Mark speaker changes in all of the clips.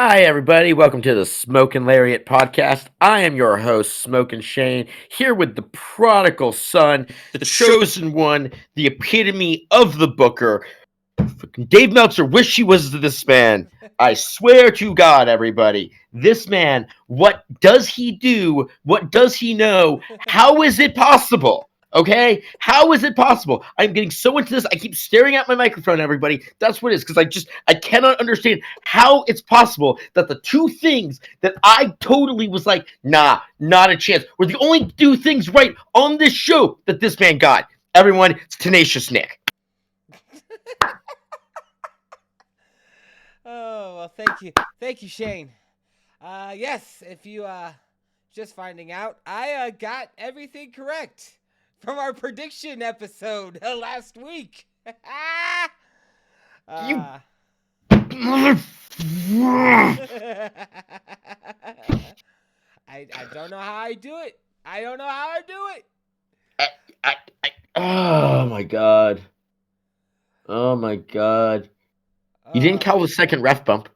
Speaker 1: Hi, everybody. Welcome to the Smokin Lariat podcast. I am your host, Smokin Shane, here with the prodigal son, the chosen one, the epitome of the booker. Fucking Dave Meltzer wish he was this man. I swear to God, everybody. This man, what does he do? What does he know? How is it possible? Okay? How is it possible? I'm getting so into this. I keep staring at my microphone, everybody. That's what it is, because I cannot understand how it's possible that the two things that I totally was like, nah, not a chance, were the only two things right on this show that this man got. Everyone, it's Tenacious Nick.
Speaker 2: Oh, well, thank you, Shane. Yes, if you just finding out, I got everything correct from our prediction episode last week.
Speaker 1: You
Speaker 2: uh,
Speaker 1: motherfucker.
Speaker 2: I don't know how I do it. I don't know how I do it.
Speaker 1: I, oh my god. Oh my god. You didn't
Speaker 2: Uh,
Speaker 1: call the second ref bump.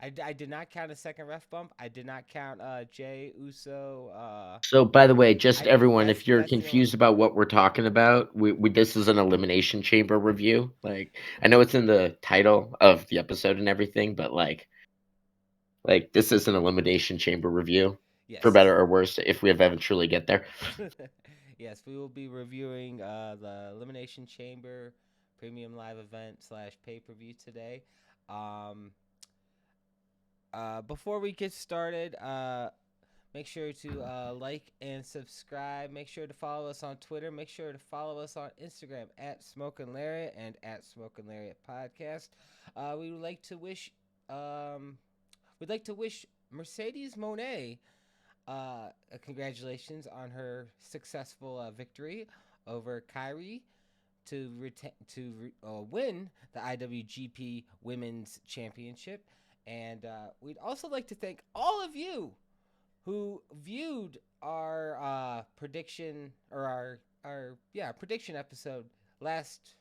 Speaker 2: I did not count a second ref bump. I did not count Jay Uso.
Speaker 1: So, by the way, just
Speaker 2: I
Speaker 1: everyone,
Speaker 2: that's
Speaker 1: if you're
Speaker 2: that's the only.
Speaker 1: confused about what we're talking about, we this is an elimination chamber review. Like, I know it's in the title of the episode and everything, but like this is an elimination chamber review, for
Speaker 2: Yes.
Speaker 1: better or worse, if we eventually get there.
Speaker 2: Yes, we will be reviewing the Elimination Chamber Premium Live Event slash pay per view today. Um, before we get started, make sure to like and subscribe. Make sure to follow us on Twitter. Make sure to follow us on Instagram at Smokin Lariat and at Smokin Lariat Podcast. We would like to wish we'd like to wish Mercedes Monet congratulations on her successful victory over Kyrie to win the IWGP Women's Championship. And we'd also like to thank all of you who viewed our prediction or our prediction episode last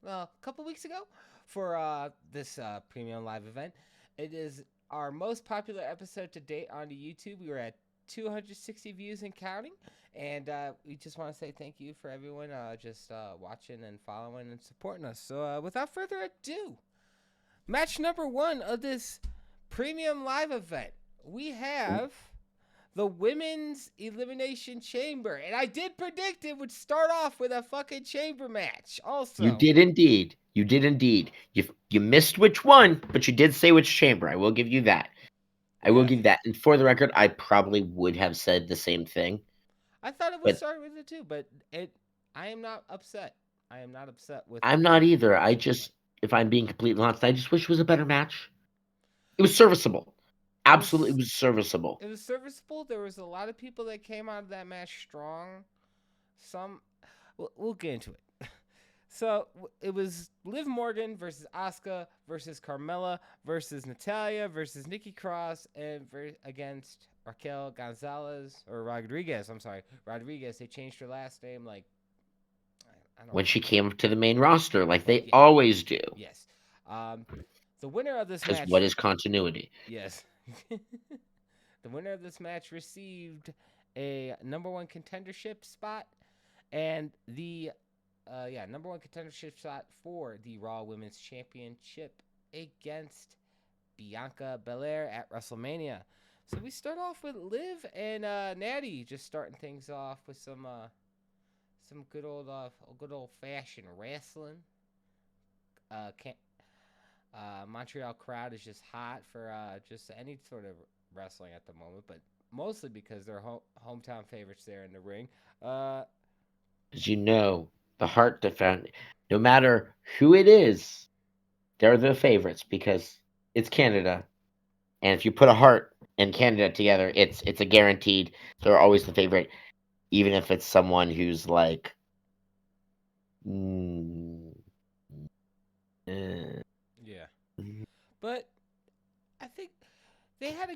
Speaker 2: a couple weeks ago for this premium live event. It is our most popular episode to date on the YouTube. We were at 260 views and counting, and we just want to say thank you for everyone just watching and following and supporting us. So without further ado, match number one of this premium live event, we have the women's elimination chamber, and I did predict it would start off with a fucking chamber match.
Speaker 1: You
Speaker 2: Also,
Speaker 1: did indeed. You did indeed. You missed which one, but you did say which chamber. I will give you that. I will
Speaker 2: yes,
Speaker 1: give you that. And for the record, I probably would have said the same thing.
Speaker 2: I thought it would
Speaker 1: But
Speaker 2: start with it too, but it. I am not upset. I am not upset with
Speaker 1: I'm not
Speaker 2: the
Speaker 1: either. I
Speaker 2: chamber.
Speaker 1: just, if I'm being completely honest, I just wish it was a better match. It was serviceable.
Speaker 2: It
Speaker 1: Absolutely, it
Speaker 2: was
Speaker 1: was serviceable.
Speaker 2: it was serviceable. There was a lot of people that came out of that match strong. Some, we'll get into it. So it was Liv Morgan versus Asuka versus Carmella versus Natalia versus Nikki Cross and against Raquel Gonzalez or Rodriguez. I'm sorry, Rodriguez. They changed her last name like I don't
Speaker 1: When she
Speaker 2: remember.
Speaker 1: came to the main roster, like they
Speaker 2: Yeah.
Speaker 1: always do.
Speaker 2: Yes. Um, the winner of this
Speaker 1: Because what
Speaker 2: match.
Speaker 1: is continuity?
Speaker 2: Yes. The winner of this match received a number one contendership spot and the number one contendership spot for the Raw Women's Championship against Bianca Belair at WrestleMania. So we start off with Liv and Natty just starting things off with some good old fashioned wrestling. Can't Montreal crowd is just hot for just any sort of wrestling at the moment, but mostly because they're hometown favorites there in the ring. Uh,
Speaker 1: As you know, the heart defend, no matter who it is, they're the favorites because it's Canada. And if you put a heart and Canada together, it's a guaranteed. They're always the favorite, even if it's someone who's like, mm, eh,
Speaker 2: yeah, but I think they had a.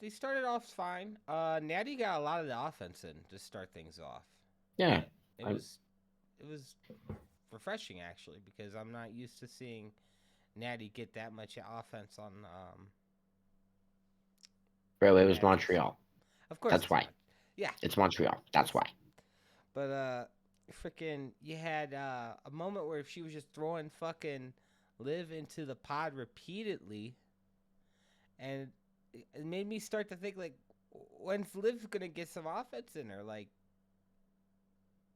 Speaker 2: They started off fine. Natty got a lot of the offense in to start things off,
Speaker 1: yeah.
Speaker 2: and it
Speaker 1: I'm,
Speaker 2: was it was refreshing actually because I'm not used to seeing Natty get that much offense
Speaker 1: Bro, it was
Speaker 2: matches.
Speaker 1: Montreal.
Speaker 2: Of course,
Speaker 1: That's
Speaker 2: it's
Speaker 1: why.
Speaker 2: Yeah,
Speaker 1: It's Montreal. That's why.
Speaker 2: but freaking, you had a moment where she was just throwing fucking Liv into the pod repeatedly, and it made me start to think like, when's Liv gonna get some offense in her? Like,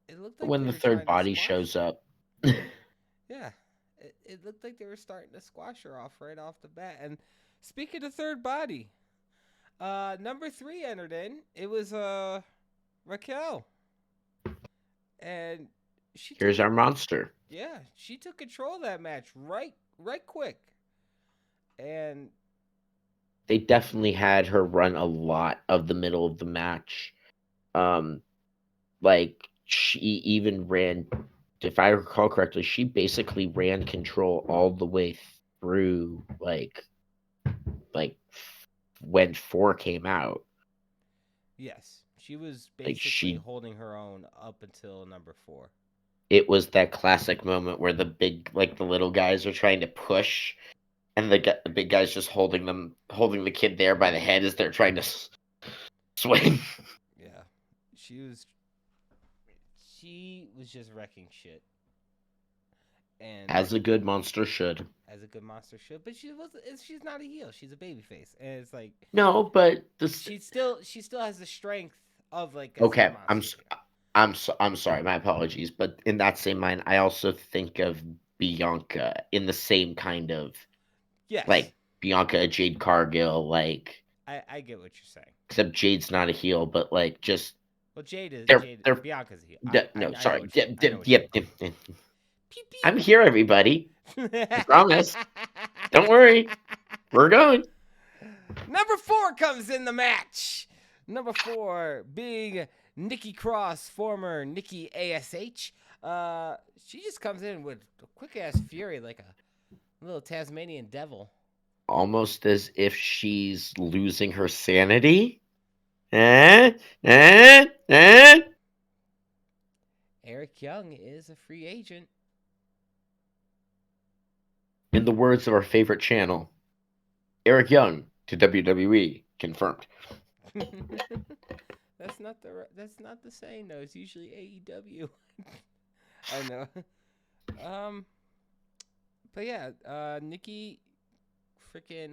Speaker 2: it looked like
Speaker 1: When
Speaker 2: they
Speaker 1: the
Speaker 2: were
Speaker 1: third
Speaker 2: trying to
Speaker 1: body
Speaker 2: squash.
Speaker 1: shows up.
Speaker 2: Yeah, it looked like they were starting to squash her off right off the bat. And speaking of third body, number 3 entered in. It was Raquel, and she took
Speaker 1: Here's
Speaker 2: it.
Speaker 1: our monster.
Speaker 2: Yeah, she took control of that match right quick, and
Speaker 1: They definitely had her run a lot of the middle of the match. Um, like she even ran, if I recall correctly, she basically ran control all the way through, like when 4 came out.
Speaker 2: yes, she was
Speaker 1: Like
Speaker 2: basically
Speaker 1: she,
Speaker 2: holding her own up until number 4.
Speaker 1: it was that classic moment where the big, like the little guys are trying to push, and the big guy's just holding the kid there by the head as they're trying to swing.
Speaker 2: Yeah, she was just wrecking shit, and
Speaker 1: As a good monster should.
Speaker 2: as a good monster should. But she's not a heel. She's a babyface, and it's like
Speaker 1: No, but this.
Speaker 2: she still has the strength of like a Z
Speaker 1: Okay,
Speaker 2: monster heel.
Speaker 1: I'm sorry. My apologies. But in that same mind, I also think of Bianca in the same kind of,
Speaker 2: Yes,
Speaker 1: like, Bianca, Jade Cargill, like,
Speaker 2: I get what you're saying.
Speaker 1: except Jade's not a heel, but like just
Speaker 2: Well,
Speaker 1: they're
Speaker 2: Bianca's a heel.
Speaker 1: no,
Speaker 2: I know
Speaker 1: sorry.
Speaker 2: what you I know what you
Speaker 1: Yep.
Speaker 2: mean. Pew
Speaker 1: I'm here, everybody. I promise. Don't worry. We're going.
Speaker 2: Number 4 comes in the match. Number 4 being Nikki Cross, former Nikki ASH. She just comes in with a quick ass fury like a little Tasmanian devil.
Speaker 1: Almost as if she's losing her sanity. Eh? Eh? Eh?
Speaker 2: Eric Young is a free agent.
Speaker 1: In the words of our favorite channel, Eric Young to WWE confirmed.
Speaker 2: That's not the same though. It's usually AEW. I know. Um, but yeah, Nikki freaking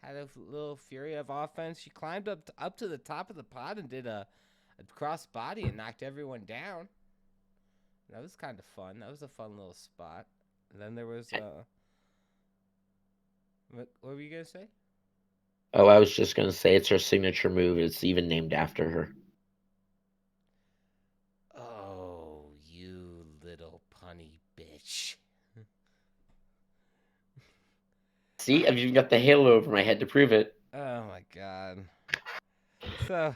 Speaker 2: had a little fury of offense. She climbed up to the top of the pod and did a cross body and knocked everyone down. That was kind of fun. That was a fun little spot. And then there was what were you gonna say?
Speaker 1: Oh, I was just going to say it's her signature move. It's even named after her.
Speaker 2: Oh, you little punny bitch.
Speaker 1: See, I've even got the halo over my head to prove it.
Speaker 2: Oh my god. So,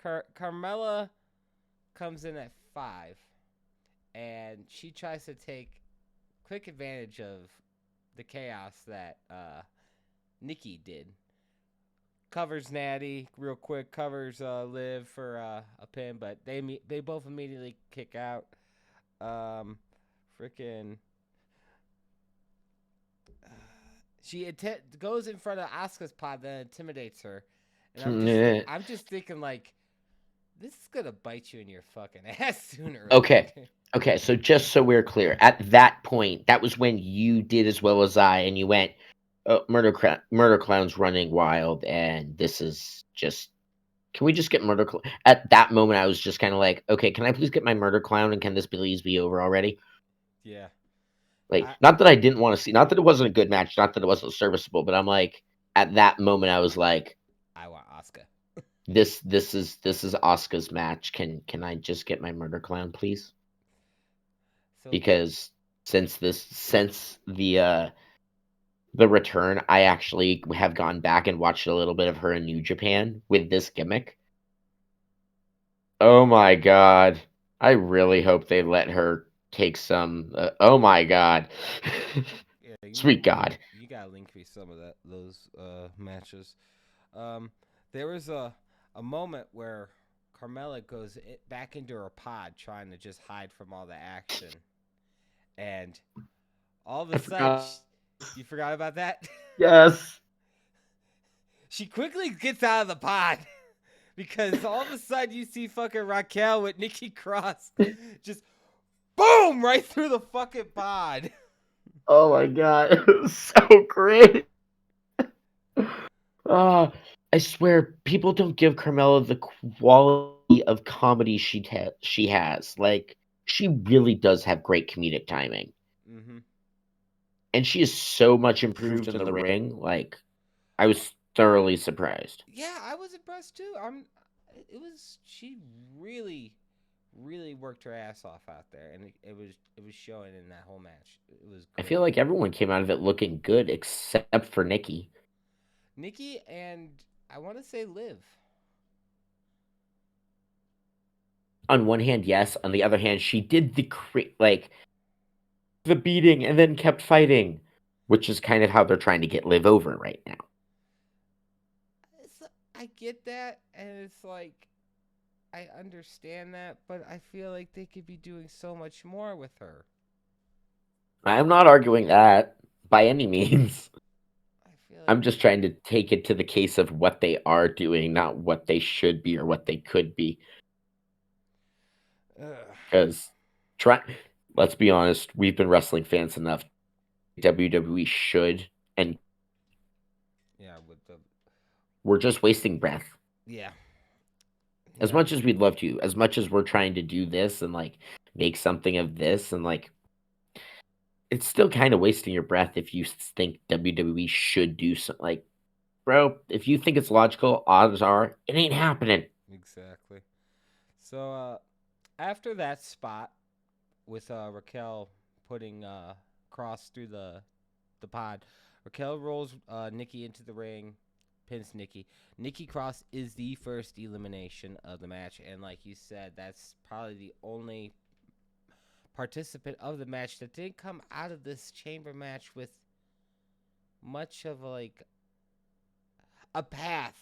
Speaker 2: Carmella comes in at 5, and she tries to take quick advantage of the chaos that Nikki did. Covers Natty real quick, covers Liv for a pin, but they both immediately kick out. Freaking. She goes in front of Asuka's pod that intimidates her, and I'm just thinking like, this is gonna bite you in your fucking ass sooner.
Speaker 1: Okay. Okay, so just so we're clear, at that point, that was when you did as well as I, and you went, oh, Murder Clown's running wild, and this is just. Can we just get Murder Clown? At that moment, I was just kind of like, okay, can I please get my Murder Clown, and can this please be over already?
Speaker 2: Yeah.
Speaker 1: Like, not that I didn't want to see, not that it wasn't a good match, not that it wasn't serviceable, but I'm like, at that moment, I was like,
Speaker 2: I want Asuka.
Speaker 1: this is Asuka's match. Can I just get my Murder Clown, please?
Speaker 2: So
Speaker 1: Because since the return, I actually have gone back and watched a little bit of her in New Japan with this gimmick. Oh my god. I really hope they let her take some. Oh my god.
Speaker 2: yeah,
Speaker 1: Sweet god.
Speaker 2: you gotta link me some of those matches. There was a moment where Carmella goes back into her pod trying to just hide from all the action, and all of a sudden, you forgot about that.
Speaker 1: Yes.
Speaker 2: she quickly gets out of the pod because all of a sudden you see fucking Raquel with Nikki Cross just boom right through the fucking pod.
Speaker 1: Oh my god, it was so great. Uh, I swear, people don't give Carmella the quality of comedy she has. Like, she really does have great comedic timing,
Speaker 2: Mm-hmm.
Speaker 1: and she is so much improved in the ring. Like, I was thoroughly surprised.
Speaker 2: Yeah, I was impressed too. It was she really, really worked her ass off out there, and it was showing in that whole match. It was
Speaker 1: I
Speaker 2: great.
Speaker 1: feel like everyone came out of it looking good except for Nikki.
Speaker 2: Nikki and I want to say Liv.
Speaker 1: On one hand, yes. On the other hand, she did like the beating and then kept fighting, which is kind of how they're trying to get Liv over right now.
Speaker 2: It's, I get that, and it's like I understand that, but I feel like they could be doing so much more with her.
Speaker 1: I'm not arguing that by any means.
Speaker 2: I feel like
Speaker 1: I'm just trying to take it to the case of what they are doing, not what they should be or what they could be.
Speaker 2: ugh.
Speaker 1: Because try let's be honest, we've been wrestling fans enough. WWE should, and
Speaker 2: Yeah, with the
Speaker 1: we're just wasting breath.
Speaker 2: yeah,
Speaker 1: As
Speaker 2: yeah,
Speaker 1: much as we'd love to, as much as we're trying to do this and like make something of this, and like it's still kind of wasting your breath if you think WWE should do something. Like, bro, if you think it's logical, odds are it ain't happening.
Speaker 2: exactly. So after that spot with Raquel putting Cross through the pod, Raquel rolls Nikki into the ring, pins Nikki. Nikki Cross is the first elimination of the match, and like you said, that's probably the only participant of the match that didn't come out of this chamber match with much of like a path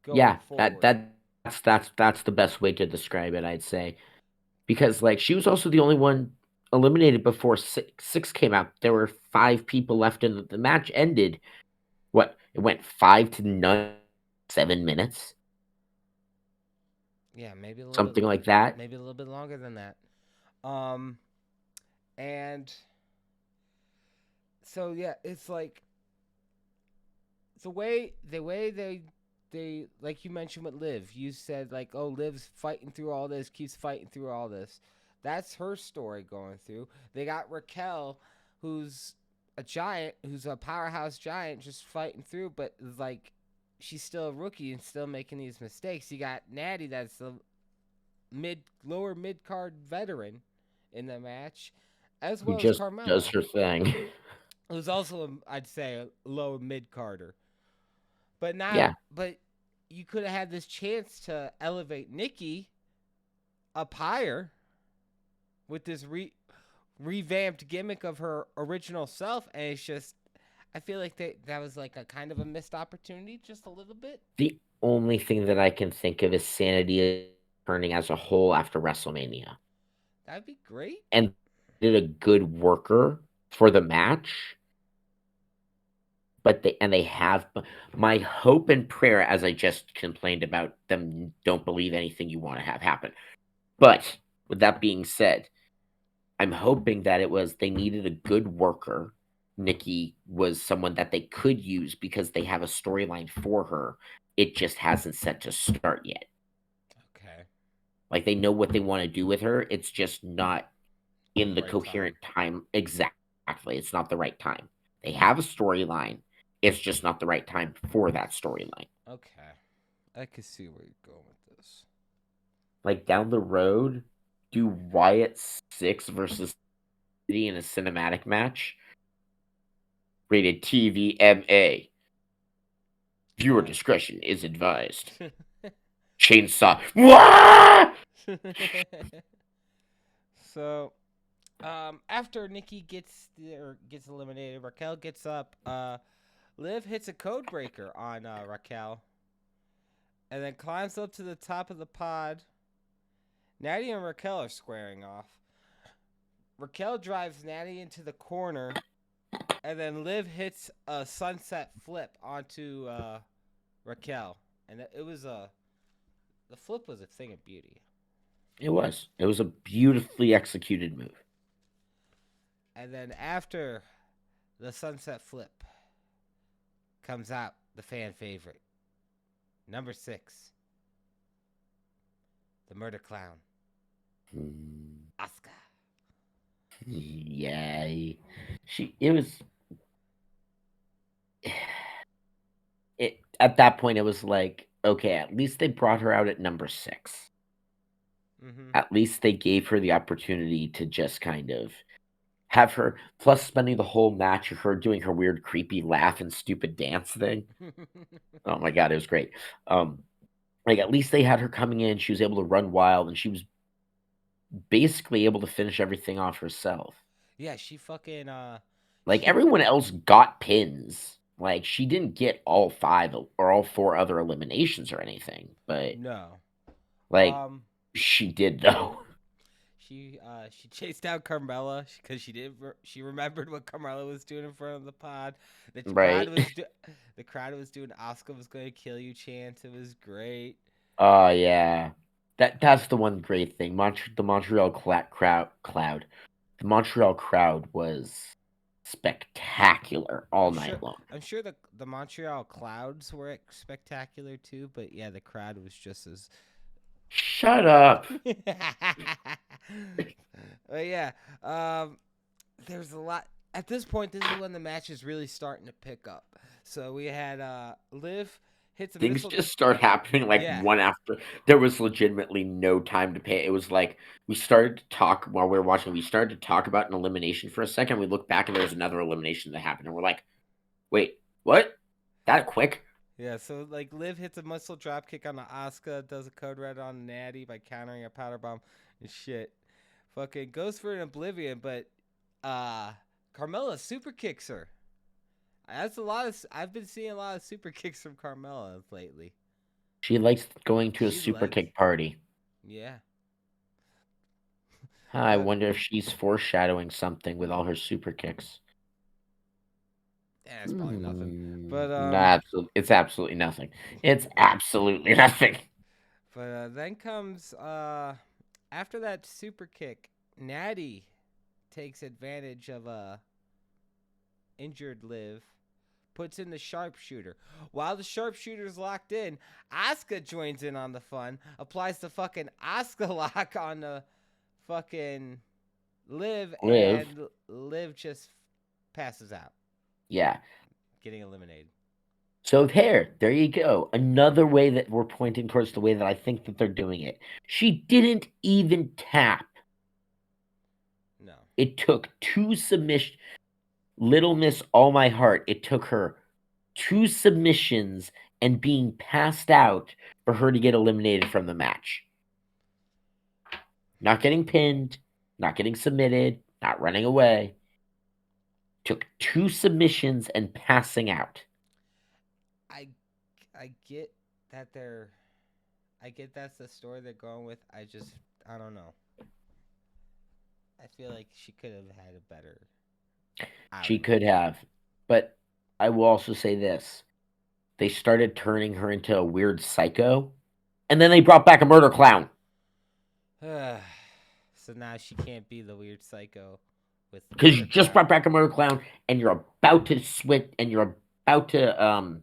Speaker 2: going
Speaker 1: Yeah,
Speaker 2: forward.
Speaker 1: that's the best way to describe it, I'd say. Because like she was also the only one eliminated before six came out. There were five people left in the match ended. What? It went 5 to none, 7 minutes,
Speaker 2: Yeah,
Speaker 1: something like that.
Speaker 2: maybe a little bit longer than that. Um, and so yeah, it's like the way they like you mentioned with Liv. You said like, oh, Liv's fighting through all this, keeps fighting through all this. That's her story going through. They got Raquel, who's a giant, who's a powerhouse giant, just fighting through, but like she's still a rookie and still making these mistakes. You got Natty, that's a lower mid card veteran in the match, as
Speaker 1: Who
Speaker 2: well as
Speaker 1: just does
Speaker 2: Carmella,
Speaker 1: her thing.
Speaker 2: who's also I'd say a low mid carder. But not
Speaker 1: Yeah,
Speaker 2: but you could have had this chance to elevate Nikki up higher with this revamped gimmick of her original self, and it's just I feel like that was like a kind of a missed opportunity, just a little bit.
Speaker 1: the only thing that I can think of is Sanity turning as a whole after WrestleMania,
Speaker 2: That'd be great.
Speaker 1: and did a good worker for the match. But they have my hope and prayer, as I just complained about them, don't believe anything you want to have happen. But with that being said, I'm hoping that it was they needed a good worker. Nikki was someone that they could use because they have a storyline for her. It just hasn't set to start yet.
Speaker 2: Okay.
Speaker 1: Like they know what they want to do with her. It's just not in the
Speaker 2: Right time.
Speaker 1: coherent time. Exactly. It's not the right time. They have a storyline. It's just not the right time for that storyline.
Speaker 2: Okay. I can see where you're going with this.
Speaker 1: Like down the road, do Wyatt 6 versus City in a cinematic match. Rated TVMA. Viewer
Speaker 2: Yeah.
Speaker 1: discretion is advised. Chainsaw. Wah!
Speaker 2: So, after Nikki gets eliminated, Raquel gets up. Liv hits a code breaker on Raquel, and then climbs up to the top of the pod. Natty and Raquel are squaring off. Raquel drives Natty into the corner, and then Liv hits a sunset flip onto Raquel, and it was the flip was a thing of beauty.
Speaker 1: It was. It was a beautifully executed move.
Speaker 2: And then after the sunset flip comes out the fan favorite, number 6, the murder clown, Asuka.
Speaker 1: Yeah, it was it at that point. It was like, okay, at least they brought her out at number 6.
Speaker 2: Mm-hmm.
Speaker 1: At least they gave her the opportunity to just kind of have her, plus spending the whole match of her doing her weird creepy laugh and stupid dance thing. Oh my god, it was great. Like, at least they had her coming in, she was able to run wild, and she was basically able to finish everything off herself.
Speaker 2: Yeah, she fucking
Speaker 1: Like,
Speaker 2: she
Speaker 1: everyone else got pins. Like, she didn't get all 5 or all 4 other eliminations or anything, but,
Speaker 2: no.
Speaker 1: like, she did, though.
Speaker 2: She chased down Carmella because she remembered what Carmella was doing in front of the pod. The crowd
Speaker 1: Right?
Speaker 2: was the crowd was doing Asuka was going to kill you chants. It was great.
Speaker 1: Oh, yeah. That's the one great thing. The Montreal crowd. The Montreal crowd was spectacular all
Speaker 2: I'm
Speaker 1: night
Speaker 2: sure
Speaker 1: long.
Speaker 2: I'm sure the Montreal Clouds were spectacular too, but yeah, the crowd was just as
Speaker 1: Shut up.
Speaker 2: But yeah, there's a lot. At this point, this is when the match is really starting to pick up. So we had Liv hits a
Speaker 1: Things
Speaker 2: missile.
Speaker 1: just start happening like
Speaker 2: Yeah,
Speaker 1: one after. There was legitimately no time to pay. It was like we started to talk while we were watching. We started to talk about an elimination for a second. We looked back and there was another elimination that happened, and we're like, "Wait, what? That quick?"
Speaker 2: yeah. So like Liv hits a muscle drop kick on the Asuka, does a code red on Natty by countering a powder bomb and shit. Fucking goes for an oblivion, but Carmella super kicks her. That's a lot of. I've been seeing a lot of super kicks from Carmella lately.
Speaker 1: She likes going to a
Speaker 2: She
Speaker 1: super
Speaker 2: likes.
Speaker 1: kick party.
Speaker 2: Yeah.
Speaker 1: I wonder if she's foreshadowing something with all her super kicks.
Speaker 2: Yeah, it's probably nothing. But
Speaker 1: Nah, it's absolutely nothing. It's absolutely nothing.
Speaker 2: then comes after that super kick, Natty takes advantage of a injured Liv, puts in the sharpshooter. While the sharpshooter's locked in, Asuka joins in on the fun, applies the fucking Asuka lock on the fucking Liv,
Speaker 1: Liv,
Speaker 2: and Liv just passes out,
Speaker 1: yeah.
Speaker 2: getting eliminated.
Speaker 1: So there you go. Another way that we're pointing towards the way that I think that they're doing it. She didn't even tap.
Speaker 2: No.
Speaker 1: It took 2 submissions. Little Miss All My Heart. It took her 2 submissions and being passed out for her to get eliminated from the match. Not getting pinned, not getting submitted, not running away. Took 2 submissions and passing out.
Speaker 2: I get that they're I get that's the story they're going with. I don't know. I feel like she could have had a better
Speaker 1: She
Speaker 2: outing.
Speaker 1: could have. But I will also say this. They started turning her into a weird psycho, and then they brought back a murder clown.
Speaker 2: So now she can't be the weird psycho with
Speaker 1: Because you
Speaker 2: murder
Speaker 1: just
Speaker 2: clown.
Speaker 1: brought back a murder clown, and you're about to switch, and you're about to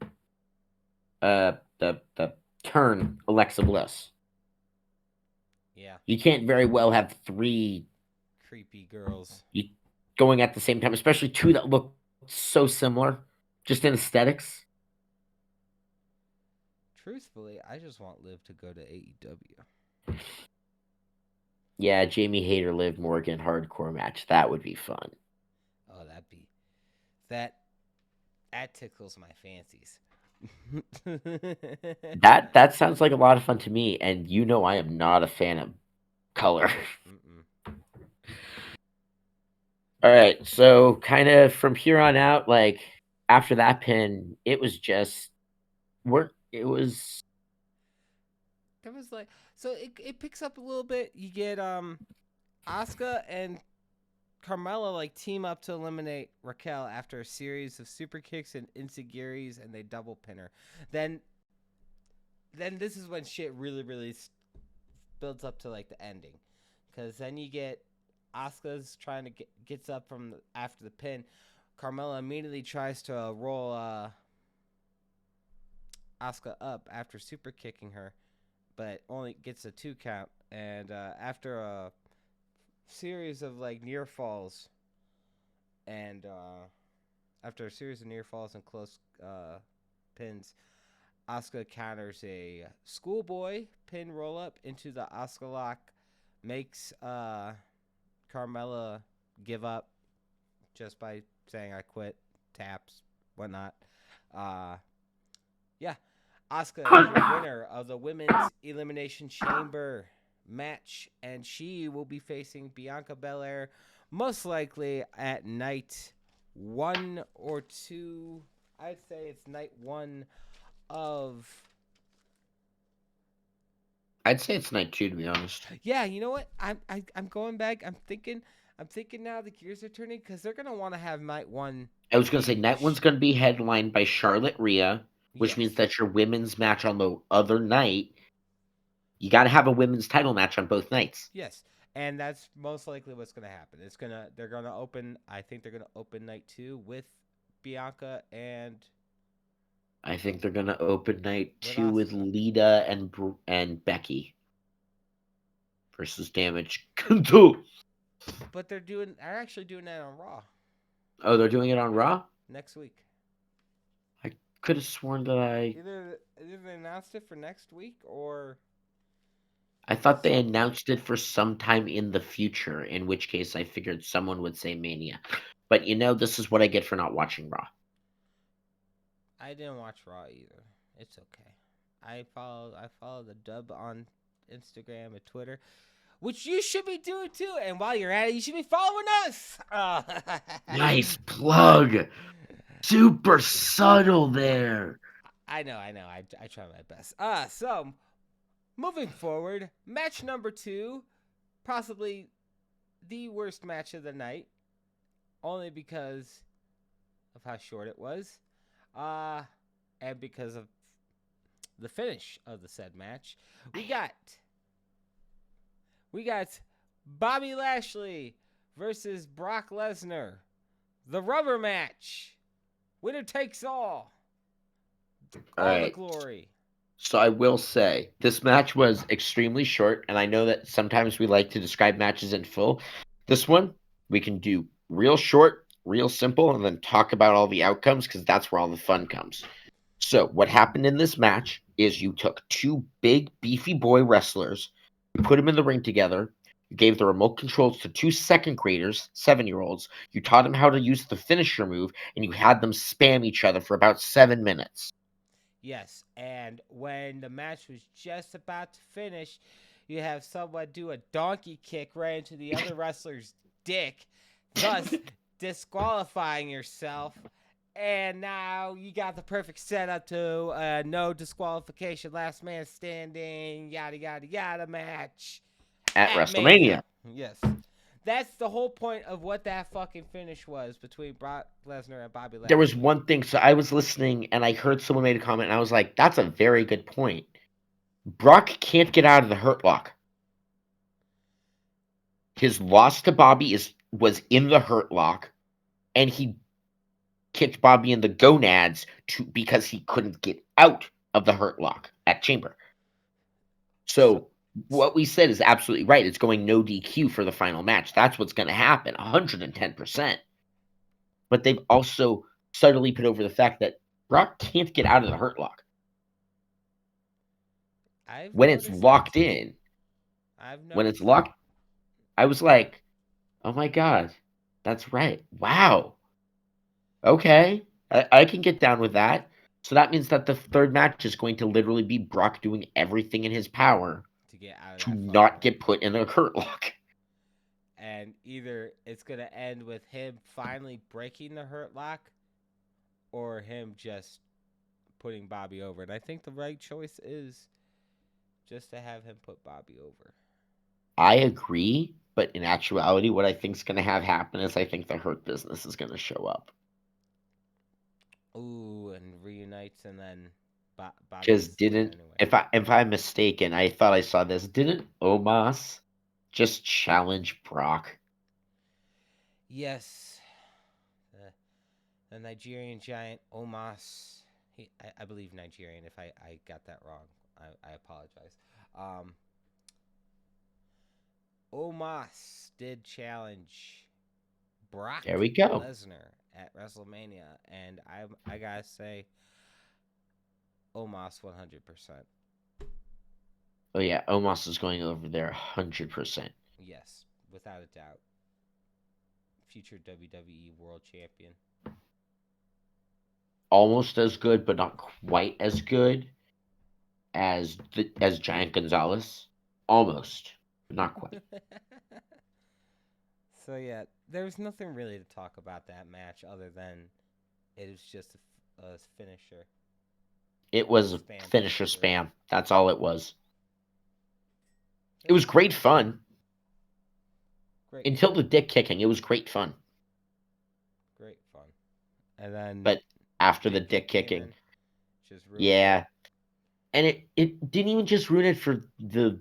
Speaker 1: the turn Alexa Bliss.
Speaker 2: Yeah,
Speaker 1: You can't very well have 3
Speaker 2: creepy girls.
Speaker 1: going at the same time, especially 2 that look so similar, just in aesthetics.
Speaker 2: Truthfully, I just want Liv to go to AEW.
Speaker 1: Yeah, Jamie Hayter, Liv Morgan hardcore match. That would be fun.
Speaker 2: Oh, that tickles my fancies.
Speaker 1: That sounds like a lot of fun to me, and you know I am not a fan of color. All right, so kind of from here on out, like after that pin, it was just work. It was
Speaker 2: There was like so it picks up a little bit. You get Asuka and Carmella like team up to eliminate Raquel after a series of super kicks and insigurities, and they double pin her. Then then this is when shit really builds up to like the ending, because then you get Asuka's trying to gets up from after the pin. Carmella immediately tries to roll Asuka up after super kicking her, but only gets a 2 count. And after a series of like near falls, and after a series of near falls and close pins, Asuka counters a schoolboy pin roll up into the Asuka lock, makes Carmella give up just by saying I quit, taps, whatnot. Uh, yeah, Asuka is your winner of the Women's Elimination Chamber match, and she will be facing Bianca Belair most likely at night 1 or 2. I'd say it's night 1 of.
Speaker 1: I'd say it's night 2, to be honest.
Speaker 2: Yeah, you know what? I'm going back. I'm thinking now the gears are turning, because they're gonna want to have night 1.
Speaker 1: I was going to say night 1's going to be headlined by Charlotte Rhea, which means
Speaker 2: Yes.
Speaker 1: that your women's match on the other night, you got to have a women's title match on both nights.
Speaker 2: Yes, and that's most likely what's gonna happen. They're gonna open. I think they're gonna open night 2 with Bianca and
Speaker 1: I think they're going to open night
Speaker 2: with
Speaker 1: 2 with
Speaker 2: Asuka.
Speaker 1: Lita and Becky versus Damage Control.
Speaker 2: But they're actually doing that on Raw
Speaker 1: Oh, they're doing it on Raw?
Speaker 2: next week.
Speaker 1: I could have sworn that
Speaker 2: Either they announced it for next week, or
Speaker 1: I thought they
Speaker 2: something.
Speaker 1: announced it for some time in the future, in which case I figured someone would say Mania. But this is what I get for not watching Raw.
Speaker 2: I didn't watch Raw either. It's okay. I follow the dub on Instagram and Twitter, which you should be doing too. And while you're at it, you should be following us.
Speaker 1: Nice plug. Super subtle there.
Speaker 2: I know. I try my best. So moving forward, match number 2, possibly the worst match of the night, only because of how short it was, and because of the finish of the said match. We got Bobby Lashley versus Brock Lesnar, the rubber match. Winner takes all. All the glory.
Speaker 1: So I will say this match was extremely short, and I know that sometimes we like to describe matches in full. This one we can do real short, real simple, and then talk about all the outcomes, because that's where all the fun comes. So what happened in this match is you took 2 big beefy boy wrestlers, you put them in the ring together, you gave the remote controls to 2 second graders, 7-year-olds, you taught them how to use the finisher move, and you had them spam each other for about 7 minutes.
Speaker 2: Yes, and when the match was just about to finish, you have someone do a donkey kick right into the other wrestler's dick, thus disqualifying yourself. And now you got the perfect setup to no disqualification, last man standing, yada yada yada match
Speaker 1: At WrestleMania.
Speaker 2: Yes. That's the whole point of what that fucking finish was between Brock Lesnar and Bobby Lashley.
Speaker 1: There was one thing. So I was listening and I heard someone made a comment, and I was like, that's a very good point. Brock can't get out of the Hurt Lock. His loss to Bobby was in the Hurt Lock, and he kicked Bobby in the gonads because he couldn't get out of the Hurt Lock at Chamber. So what we said is absolutely right. It's going no DQ for the final match. That's what's going to happen, 110%. But they've also subtly put over the fact that Brock can't get out of the Hurt Lock. When it's locked in, when it's locked, I was like, oh my God, that's right. Wow. Okay, I can get down with that. So that means that the third match is going to literally be Brock doing everything in his power
Speaker 2: to get out of
Speaker 1: to not get put in a Hurt Lock.
Speaker 2: And either it's going to end with him finally breaking the Hurt Lock, or him just putting Bobby over. And I think the right choice is just to have him put Bobby over.
Speaker 1: I agree, but in actuality, what I think is going to have happen is I think the Hurt Business is going to show up.
Speaker 2: Ooh, and reunites, and then Bobby
Speaker 1: Because
Speaker 2: gets to win
Speaker 1: didn't
Speaker 2: anyway.
Speaker 1: if I'm mistaken, I thought I saw this. Didn't Omos just challenge Brock?
Speaker 2: Yes, the Nigerian giant Omos. I believe Nigerian. If I got that wrong, I apologize. Um, Omos did challenge
Speaker 1: There
Speaker 2: Brock
Speaker 1: we go.
Speaker 2: Lesnar at WrestleMania, and I gotta say, Omos 100%.
Speaker 1: Oh yeah, Omos is going over there 100%.
Speaker 2: Yes, without a doubt. Future WWE World Champion.
Speaker 1: Almost as good, but not quite as good as Giant Gonzalez. Almost, but not quite.
Speaker 2: So yeah, there's nothing really to talk about that match other than it was just a finisher,
Speaker 1: It was a
Speaker 2: spam
Speaker 1: finisher
Speaker 2: finisher.
Speaker 1: spam. That's all it was.
Speaker 2: It
Speaker 1: It was
Speaker 2: was
Speaker 1: great fun
Speaker 2: great
Speaker 1: until
Speaker 2: fun,
Speaker 1: the dick kicking. It was great fun,
Speaker 2: great fun, and then
Speaker 1: but after the
Speaker 2: Big
Speaker 1: dick
Speaker 2: Dick came
Speaker 1: kicking,
Speaker 2: in, just ruined it.
Speaker 1: yeah, and it didn't even just ruin it for the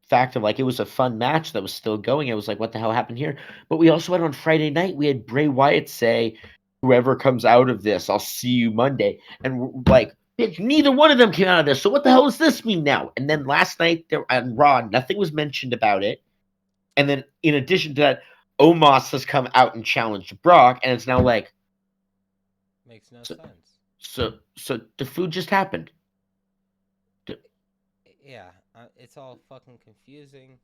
Speaker 1: fact of like it was a fun match that was still going. I was like, what the hell happened here? But we also had on Friday night we had Bray Wyatt say, "Whoever comes out of this, I'll see you Monday," and we're like. Bitch, neither one of them came out of this. So what the hell does this mean now? And then last night there on Raw, nothing was mentioned about it. And then in addition to that, Omos has come out and challenged Brock, and it's now like,
Speaker 2: Makes no
Speaker 1: so
Speaker 2: sense.
Speaker 1: so the food just happened.
Speaker 2: Yeah, it's all fucking confusing.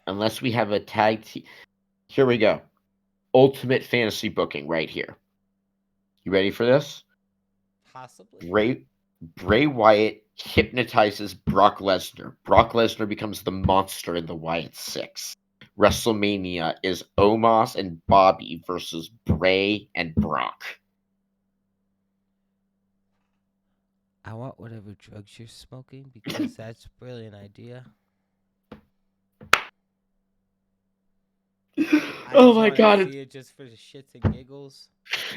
Speaker 1: Unless we have a tag team. Here we go. Ultimate fantasy booking right here. You ready for this?
Speaker 2: Possibly.
Speaker 1: Bray Wyatt hypnotizes Brock Lesnar. Brock Lesnar becomes the monster in the Wyatt Six. WrestleMania is Omos and Bobby versus Bray and Brock.
Speaker 2: I want whatever drugs you're smoking because that's a brilliant idea. I
Speaker 1: Oh
Speaker 2: just
Speaker 1: my
Speaker 2: want to
Speaker 1: god,
Speaker 2: see it just for the shits and giggles.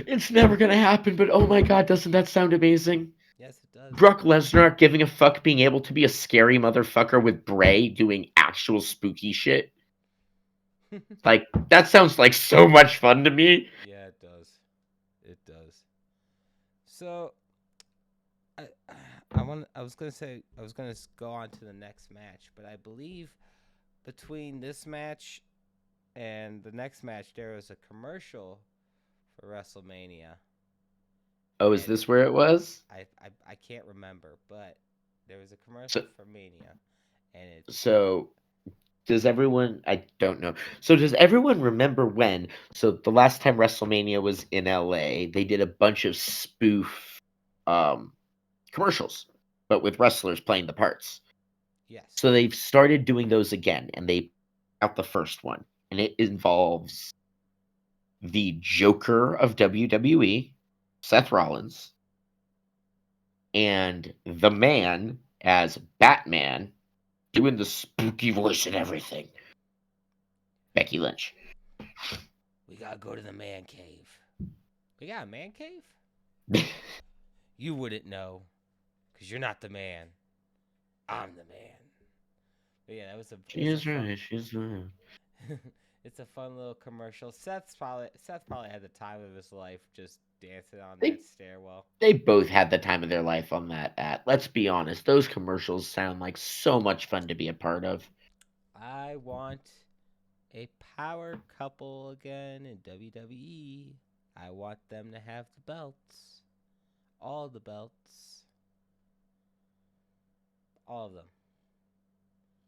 Speaker 1: it's never gonna happen, but oh my god, doesn't that sound amazing?
Speaker 2: Yes, it does.
Speaker 1: Brock Lesnar giving a fuck being able to be a scary motherfucker with Bray doing actual spooky shit. Like, that sounds like so much fun to me.
Speaker 2: Yeah, it does. It does. So, I, I was gonna say I was gonna go on to the next match, but I believe between this match and the next match there was a commercial for WrestleMania,
Speaker 1: Oh, is
Speaker 2: and
Speaker 1: this where it was?
Speaker 2: I can't remember, but there was a commercial
Speaker 1: So,
Speaker 2: for Mania, and it
Speaker 1: so does everyone? I don't know. So does everyone remember when? So the last time WrestleMania was in LA, they did a bunch of spoof um, commercials, but with wrestlers playing the parts.
Speaker 2: yes,
Speaker 1: So they've started doing those again, and they out the first one, and it involves the Joker of WWE, Seth Rollins, and the Man as Batman, doing the spooky voice and everything. Becky Lynch.
Speaker 2: we gotta go to the man cave. We got a man cave? You wouldn't know, cause you're not the man. I'm the man. But yeah, that was a
Speaker 1: She
Speaker 2: it's a
Speaker 1: is
Speaker 2: fun
Speaker 1: right. She's right.
Speaker 2: it's a fun little commercial. Seth probably had the time of his life just dancing on
Speaker 1: They
Speaker 2: that stairwell.
Speaker 1: they both had the time of their life on that at. Let's be honest, those commercials sound like so much fun to be a part of.
Speaker 2: I want a power couple again in WWE. I want them to have the belts. All the belts. All of them.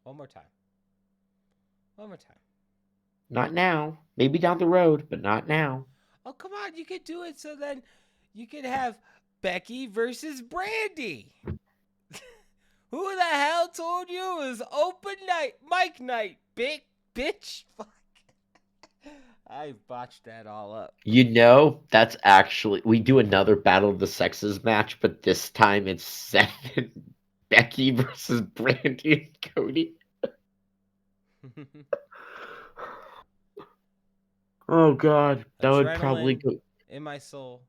Speaker 2: One more time. One more time.
Speaker 1: Not now. Maybe down the road, but not now.
Speaker 2: Oh, come on. You could do it so then you could have Becky versus Brandy. Who the hell told you it was open night, Mike night, big bitch? Fuck. I botched that all up.
Speaker 1: That's actually we do another Battle of the Sexes match, but this time it's Seth and Becky versus Brandy and Cody. Oh god, that would probably
Speaker 2: Adrenaline
Speaker 1: go.
Speaker 2: in my soul.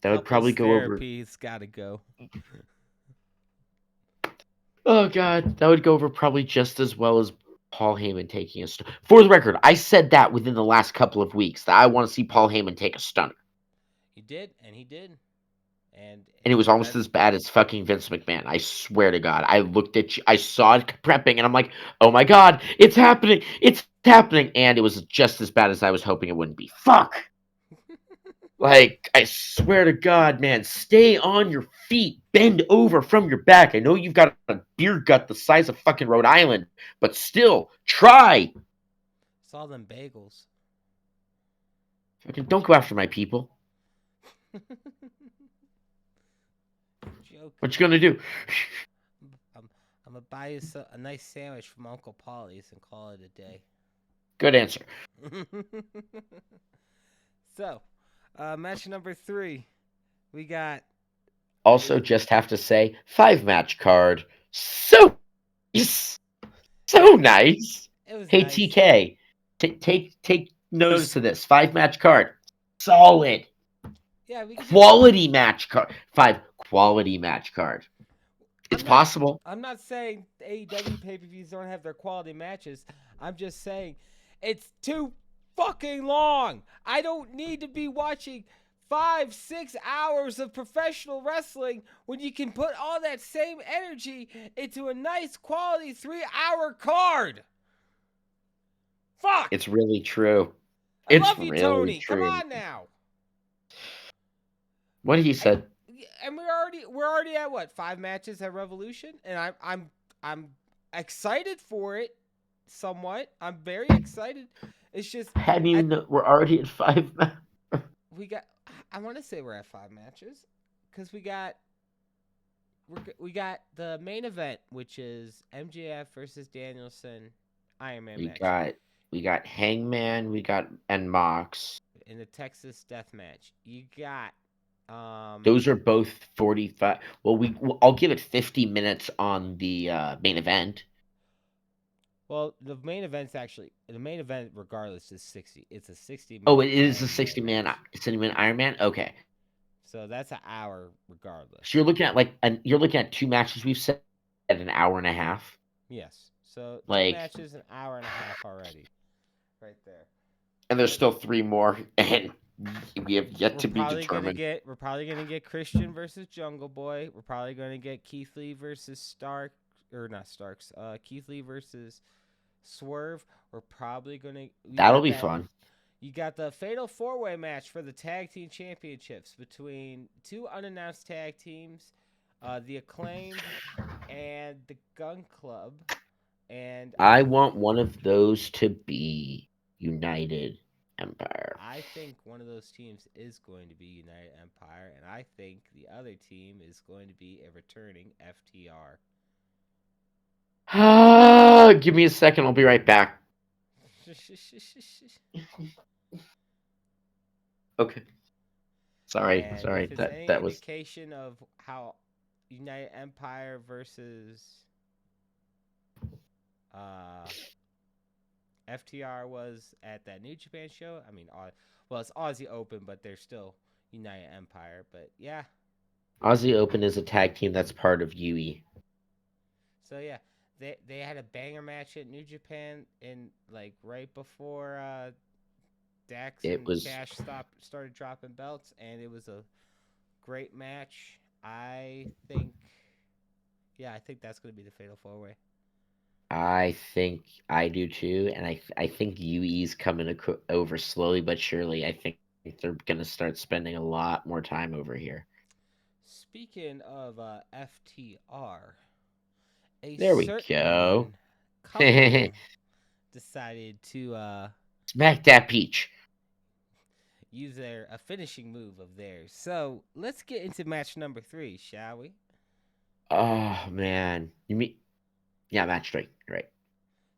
Speaker 1: That would
Speaker 2: Couples
Speaker 1: probably go over.
Speaker 2: therapy's got to go.
Speaker 1: Oh god, that would go over probably just as well as Paul Heyman taking a stunner. For the record, I said that within the last couple of weeks that I want to see Paul Heyman take a stunner.
Speaker 2: He did, and he did, and
Speaker 1: And it was almost
Speaker 2: that's
Speaker 1: as bad as fucking Vince McMahon. I swear to God. I looked at you, I saw it prepping, and I'm like, oh my God, it's happening. It's happening. And it was just as bad as I was hoping it wouldn't be. Fuck. Like, I swear to God, man, stay on your feet. Bend over from your back. I know you've got a beer gut the size of fucking Rhode Island, but still, try.
Speaker 2: saw them bagels.
Speaker 1: Fucking don't go after my people.
Speaker 2: Joke.
Speaker 1: What you gonna do?
Speaker 2: I'm, I'm gonna buy you a nice sandwich from Uncle Polly's and call it a day.
Speaker 1: Good answer.
Speaker 2: So, match number 3, we got.
Speaker 1: Also, just have to say, 5-match card. So nice. So nice.
Speaker 2: It was
Speaker 1: Hey,
Speaker 2: nice.
Speaker 1: TK, take notice of this. 5-match card. Solid.
Speaker 2: Yeah, we could
Speaker 1: Quality match card. 5 quality match card. It's possible.
Speaker 2: I'm not saying AEW pay-per-views don't have their quality matches. I'm just saying it's too fucking long. I don't need to be watching 5-6 hours of professional wrestling when you can put all that same energy into a nice quality 3-hour card. Fuck.
Speaker 1: It's really true.
Speaker 2: I
Speaker 1: It's
Speaker 2: love you,
Speaker 1: really
Speaker 2: Tony.
Speaker 1: true.
Speaker 2: Come on now.
Speaker 1: What he said.
Speaker 2: And we're already at what, 5 matches at Revolution, and I'm excited for it. Somewhat, I'm very excited. It's just
Speaker 1: Have you know, we're already at 5 matches.
Speaker 2: we got. I want to say we're at 5 matches because we got the main event, which is MJF versus Danielson, Iron Man match.
Speaker 1: We got Hangman, and Mox.
Speaker 2: In the Texas Death Match. You got
Speaker 1: those are both 45. Well, I'll give it 50 minutes on the main event.
Speaker 2: Well, the main event regardless is 60. It's a 60-man.
Speaker 1: Oh, it is a 60-man Iron Man. Okay.
Speaker 2: So that's an hour regardless.
Speaker 1: So you're looking at 2 matches we've said at an hour and a half.
Speaker 2: Yes. So 2
Speaker 1: like,
Speaker 2: matches, an hour and a half already. Right there.
Speaker 1: And there's still 3 more, and we have yet to be determined.
Speaker 2: We're probably gonna get Christian versus Jungle Boy. We're probably gonna get Keith Lee versus Stark, or not Starks. Keith Lee versus Swerve. We're probably gonna.
Speaker 1: That'll be fun.
Speaker 2: You got the Fatal 4-Way match for the Tag Team Championships between 2 unannounced tag teams, the Acclaimed and the Gun Club. And
Speaker 1: I want one of those to be United Empire.
Speaker 2: I think one of those teams is going to be United Empire, and I think the other team is going to be a returning FTR.
Speaker 1: Give me a second. I'll be right back. Okay. Sorry.
Speaker 2: If it's any
Speaker 1: that was
Speaker 2: indication of how United Empire versus FTR was at that New Japan show. I mean, it's Aussie Open, but they're still United Empire. But yeah,
Speaker 1: Aussie Open is a tag team that's part of UE.
Speaker 2: So yeah, they had a banger match at New Japan in right before Dax and Cash started dropping belts, and it was a great match. I think that's going to be the Fatal 4-Way.
Speaker 1: I think I do too, and I think UE's coming over slowly but surely. I think they're going to start spending a lot more time over here.
Speaker 2: Speaking of FTR,
Speaker 1: there we go.
Speaker 2: Couple decided to
Speaker 1: smack that peach.
Speaker 2: Use a finishing move of theirs. So let's get into match number 3, shall we?
Speaker 1: Oh man, you mean? Yeah, match 3, right?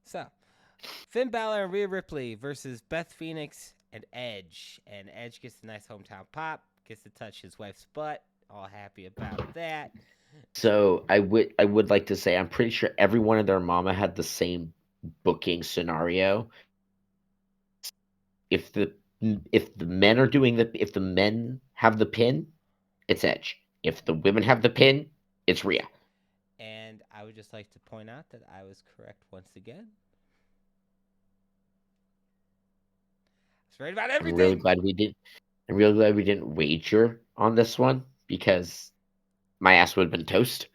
Speaker 2: So, Finn Balor and Rhea Ripley versus Beth Phoenix and Edge. And Edge gets a nice hometown pop, gets to touch his wife's butt. All happy about that.
Speaker 1: So I would like to say I'm pretty sure everyone and their mama had the same booking scenario. If the men have the pin, it's Edge. If the women have the pin, it's Rhea.
Speaker 2: And I would just like to point out that I was correct once again. It's right about
Speaker 1: I'm really
Speaker 2: everything.
Speaker 1: glad we did. I'm really glad we didn't wager on this one because my ass would have been toast,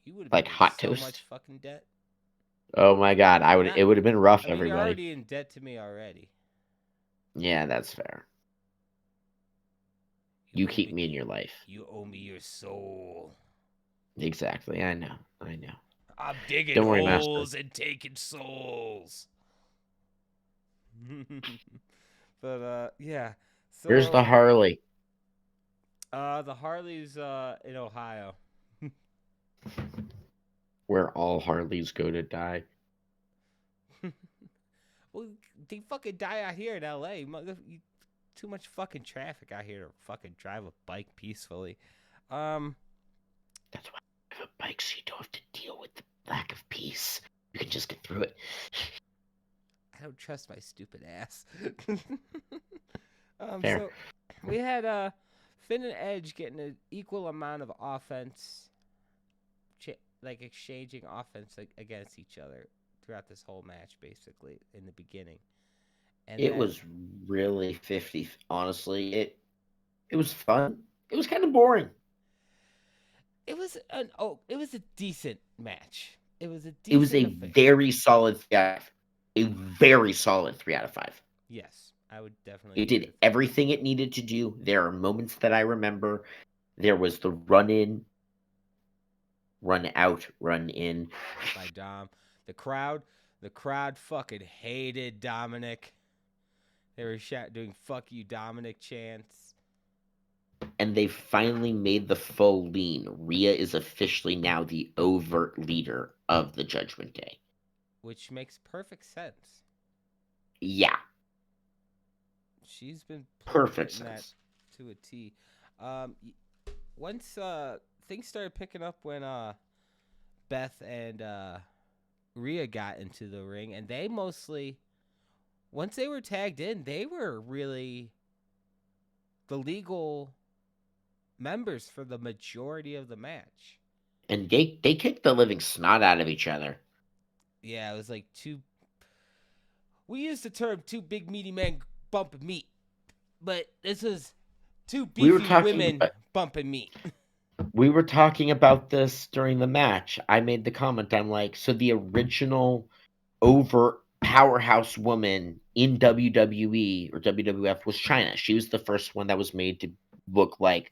Speaker 2: You would have
Speaker 1: like
Speaker 2: been in
Speaker 1: hot
Speaker 2: so much
Speaker 1: toast.
Speaker 2: fucking debt.
Speaker 1: Oh my god, I would.
Speaker 2: Not,
Speaker 1: It would have been rough,
Speaker 2: I mean, you're
Speaker 1: everybody.
Speaker 2: already in debt to me already.
Speaker 1: Yeah, that's fair.
Speaker 2: You
Speaker 1: You
Speaker 2: owe
Speaker 1: keep
Speaker 2: me.
Speaker 1: me in your life.
Speaker 2: You owe me your soul.
Speaker 1: Exactly. I know.
Speaker 2: I'm digging
Speaker 1: Don't worry, master.
Speaker 2: holes and taking souls. But yeah.
Speaker 1: Where's
Speaker 2: So
Speaker 1: the Harley?
Speaker 2: the Harleys in Ohio.
Speaker 1: Where all Harleys go to die.
Speaker 2: Well, they fucking die out here in LA. Too much fucking traffic out here to fucking drive a bike peacefully.
Speaker 1: That's why I have a bike, so you don't have to deal with the lack of peace. You can just get through it.
Speaker 2: I don't trust my stupid ass.
Speaker 1: Fair.
Speaker 2: So we had Finn and Edge getting an equal amount of offense, like exchanging offense against each other throughout this whole match, basically in the beginning. And
Speaker 1: It
Speaker 2: then
Speaker 1: was really 50. Honestly, it was fun. It was kind of boring.
Speaker 2: it was it was a decent match. It was a
Speaker 1: It was
Speaker 2: decent
Speaker 1: a
Speaker 2: affair.
Speaker 1: very solid 3 out of 5. A very solid 3 out of 5.
Speaker 2: Yes, I would definitely
Speaker 1: It
Speaker 2: give it
Speaker 1: did everything it needed to do. There are moments that I remember. There was the run in, run out, run in.
Speaker 2: by Dom. The crowd fucking hated Dominic. They were doing "fuck you, Dominic" chants.
Speaker 1: And they finally made the full lean. Rhea is officially now the overt leader of the Judgment Day.
Speaker 2: Which makes perfect sense.
Speaker 1: Yeah,
Speaker 2: She's been
Speaker 1: perfect
Speaker 2: fitting that
Speaker 1: sense.
Speaker 2: to a T. Once things started picking up when Beth and Rhea got into the ring, and they mostly, once they were tagged in, they were really the legal members for the majority of the match.
Speaker 1: And they kicked the living snot out of each other.
Speaker 2: Yeah, it was like we use the term two big meaty men bumping meat, but this is two
Speaker 1: We were
Speaker 2: beefy
Speaker 1: talking
Speaker 2: women
Speaker 1: about,
Speaker 2: bumping meat.
Speaker 1: we were talking about this during the match. I made the comment. I'm like, so the original overt powerhouse woman in WWE or WWF was China. She was the first one that was made to look like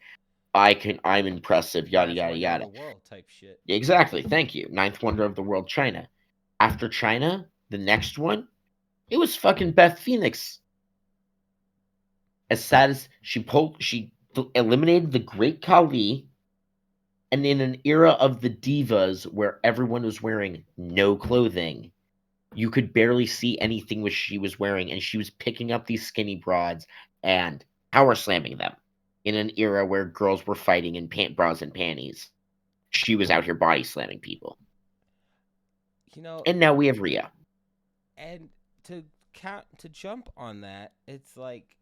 Speaker 1: I'm impressive, yada
Speaker 2: Last
Speaker 1: yada
Speaker 2: wonder of
Speaker 1: yada.
Speaker 2: the world type shit.
Speaker 1: Exactly. Thank you. Ninth wonder of the world, China. After China, the next one, it was fucking Beth Phoenix. As sad as she eliminated the Great Khali, and in an era of the divas where everyone was wearing no clothing, you could barely see anything which she was wearing, and she was picking up these skinny broads and power slamming them. In an era where girls were fighting in bras and panties, she was out here body slamming people.
Speaker 2: You know,
Speaker 1: And now we have Rhea.
Speaker 2: and to jump on that, it's like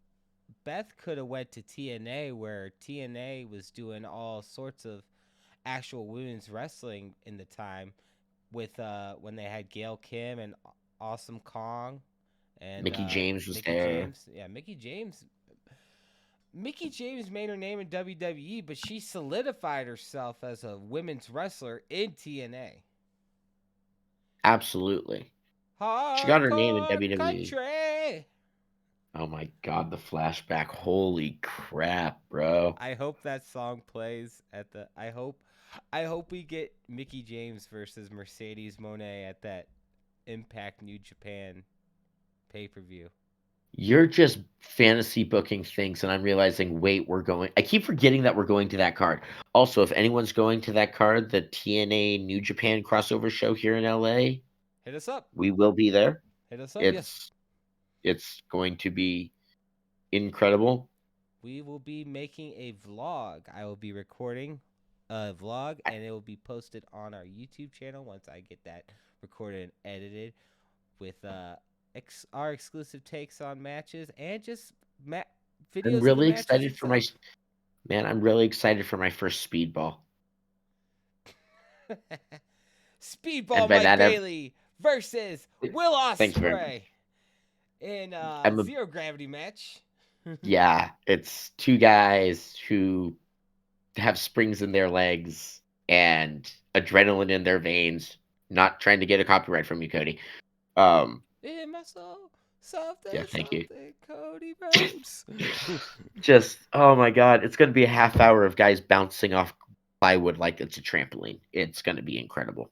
Speaker 2: Beth could have went to TNA where TNA was doing all sorts of actual women's wrestling in the time with when they had Gail Kim and Awesome Kong and
Speaker 1: Mickey James was
Speaker 2: Mickey
Speaker 1: there.
Speaker 2: James. Yeah, Mickey James made her name in WWE, but she solidified herself as a women's wrestler in TNA.
Speaker 1: Absolutely. She got her name in
Speaker 2: Hardcore
Speaker 1: WWE.
Speaker 2: country.
Speaker 1: Oh my god, the flashback. Holy crap, bro.
Speaker 2: I hope that song plays at the. I hope we get Mickey James versus Mercedes Monet at that Impact New Japan pay per view.
Speaker 1: You're just fantasy booking things, and I'm realizing, wait, we're going. I keep forgetting that we're going to that card. Also, if anyone's going to that card, the TNA New Japan crossover show here in LA,
Speaker 2: Hit us up.
Speaker 1: we will be there.
Speaker 2: Hit us up. Yes,
Speaker 1: It's going to be incredible.
Speaker 2: we will be making a vlog. I will be recording a vlog, and it will be posted on our YouTube channel once I get that recorded and edited with our exclusive takes on matches and just
Speaker 1: I'm
Speaker 2: videos of the
Speaker 1: really
Speaker 2: matches
Speaker 1: excited for my
Speaker 2: itself.
Speaker 1: Man, I'm really excited for my first speedball. And
Speaker 2: Speedball
Speaker 1: by
Speaker 2: Mike
Speaker 1: that,
Speaker 2: Bailey versus Will
Speaker 1: thanks very much.
Speaker 2: Ospreay in
Speaker 1: I'm a
Speaker 2: zero gravity match.
Speaker 1: Yeah, it's two guys who have springs in their legs and adrenaline in their veins. Not trying to get a copyright from you, Cody. Um,
Speaker 2: In my soul, something,
Speaker 1: yeah, thank you.
Speaker 2: something, Cody Rhodes.
Speaker 1: Just oh my god, it's gonna be a half hour of guys bouncing off plywood like it's a trampoline. It's gonna be incredible.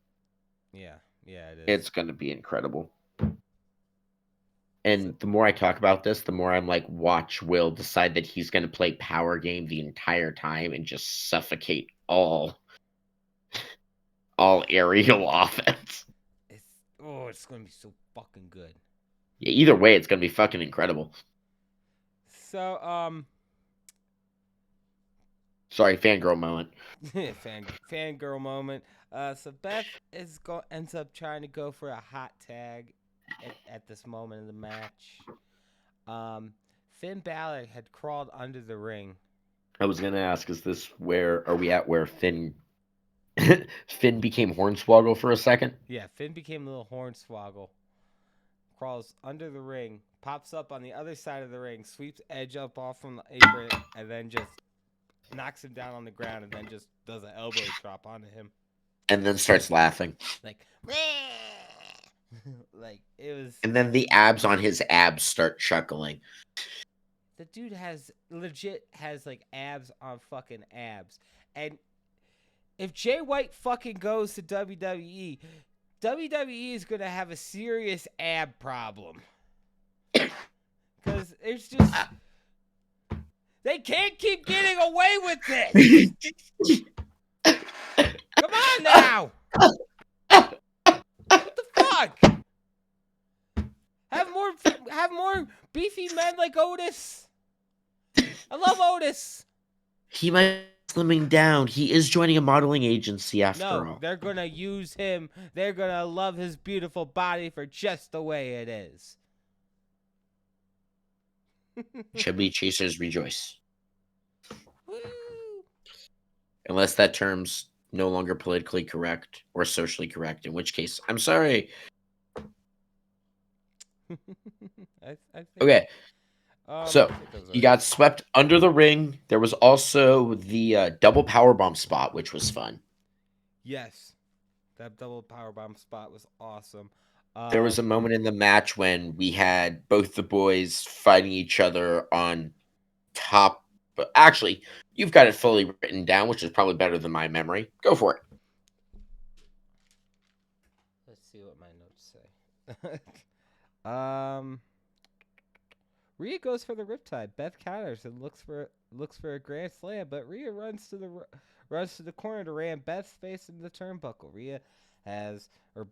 Speaker 2: Yeah, yeah, it is.
Speaker 1: It's gonna be incredible.
Speaker 2: So,
Speaker 1: And the more I talk about this, the more I'm like, watch Will decide that he's gonna play power game the entire time and just suffocate all aerial offense.
Speaker 2: it's gonna be so fucking good.
Speaker 1: Yeah, either way, it's gonna be fucking incredible.
Speaker 2: So,
Speaker 1: Sorry, fangirl moment.
Speaker 2: fangirl moment. So Beth ends up trying to go for a hot tag at this moment in the match. Um, Finn Balor had crawled under the ring.
Speaker 1: I was gonna ask, is this where are we at where Finn Finn became Hornswoggle for a second?
Speaker 2: Yeah, Finn became a little hornswoggle. Crawls under the ring, pops up on the other side of the ring, sweeps Edge up off from the apron, and then just knocks him down on the ground, and then just does an elbow drop onto him.
Speaker 1: And then starts laughing.
Speaker 2: Like, like it was.
Speaker 1: And then the abs on his abs start chuckling.
Speaker 2: The dude has like abs on fucking abs, and if Jay White fucking goes to WWE, WWE is gonna have a serious ab problem. Because it's just they can't keep getting away with this. Come on now. What the fuck? Have more beefy men like Otis. I love Otis.
Speaker 1: He might be slimming down. He is joining a modeling agency after all.
Speaker 2: They're gonna use him. They're gonna love his beautiful body for just the way it is.
Speaker 1: Chubby chasers rejoice.
Speaker 2: Woo.
Speaker 1: Unless that term's no longer politically correct or socially correct, in which case, I'm sorry.
Speaker 2: I think,
Speaker 1: Okay, so
Speaker 2: I think those
Speaker 1: he
Speaker 2: are
Speaker 1: got swept under the ring. There was also the double powerbomb spot, which was fun.
Speaker 2: yes. That double powerbomb spot was awesome.
Speaker 1: There was a moment in the match when we had both the boys fighting each other on top. But actually, you've got it fully written down, which is probably better than my memory. Go for it.
Speaker 2: Let's see what my notes say. Rhea goes for the Riptide. Beth counters and looks for a grand slam, but Rhea runs to the corner to ram Beth's face into the turnbuckle.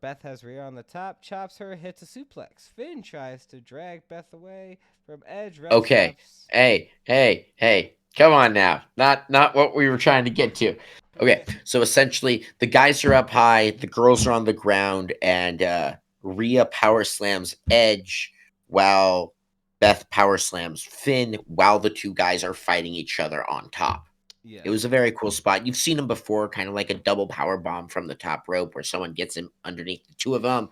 Speaker 2: Beth has Rhea on the top, chops her, hits a suplex. Finn tries to drag Beth away from Edge.
Speaker 1: Okay. Hey. Come on now. Not what we were trying to get to. Okay. So essentially, the guys are up high, the girls are on the ground, and Rhea power slams Edge while Beth power slams Finn while the two guys are fighting each other on top.
Speaker 2: Yes.
Speaker 1: It was a very cool spot. You've seen them before, kind of like a double power bomb from the top rope where someone gets him underneath the two of them,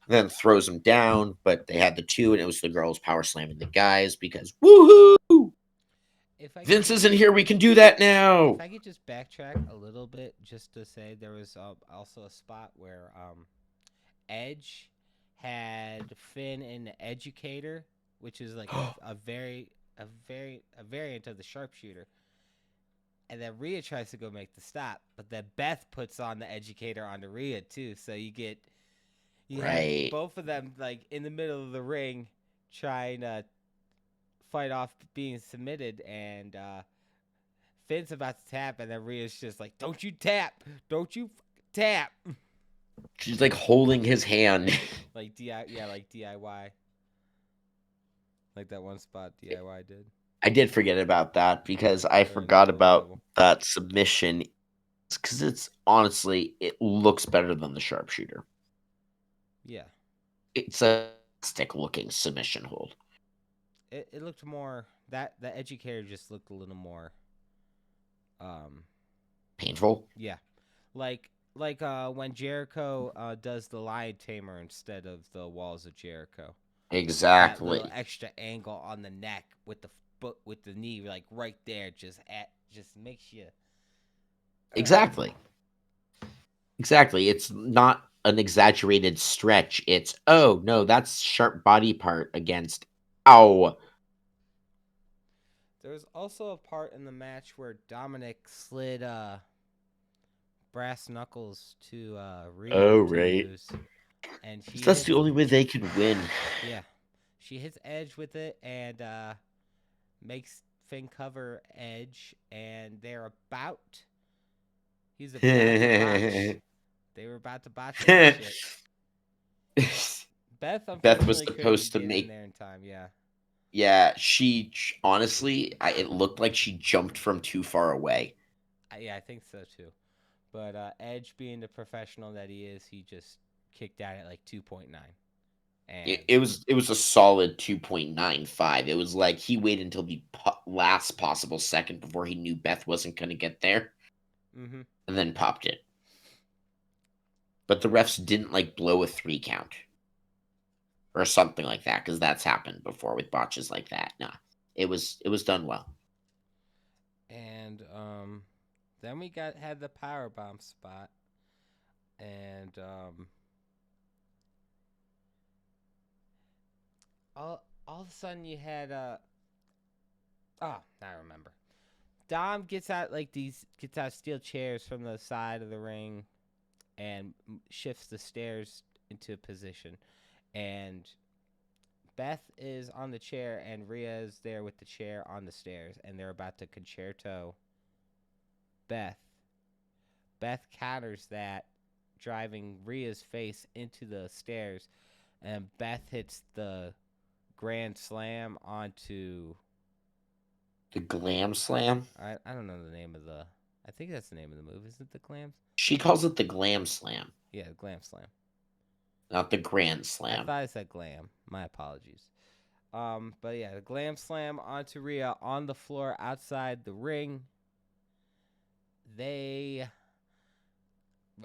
Speaker 1: then throws them down. But they had the two, and it was the girls power slamming the guys because woohoo! Vince isn't here. We can do that now.
Speaker 2: If I could just backtrack a little bit, just to say there was also a spot where Edge had Finn in the Educator, which is like a variant of the sharpshooter. And then Rhea tries to go make the stop, but then Beth puts on the Educator onto Rhea too. So you have both of them like in the middle of the ring trying to fight off being submitted, and Finn's about to tap, and then Rhea's just like, "Don't you tap! Don't you tap!"
Speaker 1: She's like holding his hand.
Speaker 2: like DIY, like that one spot DIY did.
Speaker 1: I did forget about that because I forgot about that submission. Because it's honestly, it looks better than the sharpshooter.
Speaker 2: Yeah,
Speaker 1: it's a stick-looking submission hold.
Speaker 2: It looked more the Educator just looked a little more um
Speaker 1: Painful.
Speaker 2: yeah, like when Jericho does the Lion Tamer instead of the Walls of Jericho. That little
Speaker 1: Exactly.
Speaker 2: extra angle on the neck with the foot with the knee like right there just makes you
Speaker 1: Exactly. Exactly. It's not an exaggerated stretch. It's, oh no, that's sharp body part against, ow.
Speaker 2: There was also a part in the match where Dominic slid brass knuckles to Rhea
Speaker 1: Oh,
Speaker 2: to
Speaker 1: right.
Speaker 2: use, and
Speaker 1: 'Cause
Speaker 2: she
Speaker 1: that's the
Speaker 2: hits
Speaker 1: only way they can win.
Speaker 2: yeah, she hits Edge with it and makes Finn cover Edge, and he's about to botch. They were about to botch that shit. Beth
Speaker 1: Beth was
Speaker 2: unfortunately couldn't
Speaker 1: supposed to
Speaker 2: get in
Speaker 1: make,
Speaker 2: there in time. Yeah,
Speaker 1: yeah, honestly, it looked like she jumped from too far away.
Speaker 2: yeah, I think so too. But Edge, being the professional that he is, he just kicked out at like 2.9. And
Speaker 1: It was a solid 2.95. It was like he waited until the last possible second before he knew Beth wasn't going to get there
Speaker 2: mm-hmm.
Speaker 1: and then popped it. But the refs didn't like blow a 3 count or something like that, because that's happened before with botches like that. Nah, it was done well.
Speaker 2: And then we had the power bomb spot, and all of a sudden you had I remember. Dom gets out steel chairs from the side of the ring and shifts the stairs into position, and Beth is on the chair and Rhea is there with the chair on the stairs, and they're about to concerto Beth. Beth counters that, driving Rhea's face into the stairs, and Beth hits the grand slam onto.
Speaker 1: The glam slam?
Speaker 2: I don't know the name of the. I think that's the name of the move. Isn't it the glams?
Speaker 1: She calls it the glam slam,
Speaker 2: Yeah, the glam slam.
Speaker 1: not the grand
Speaker 2: I
Speaker 1: slam.
Speaker 2: thought I said glam. My apologies. But yeah, the glam slam onto Rhea on the floor outside the ring. They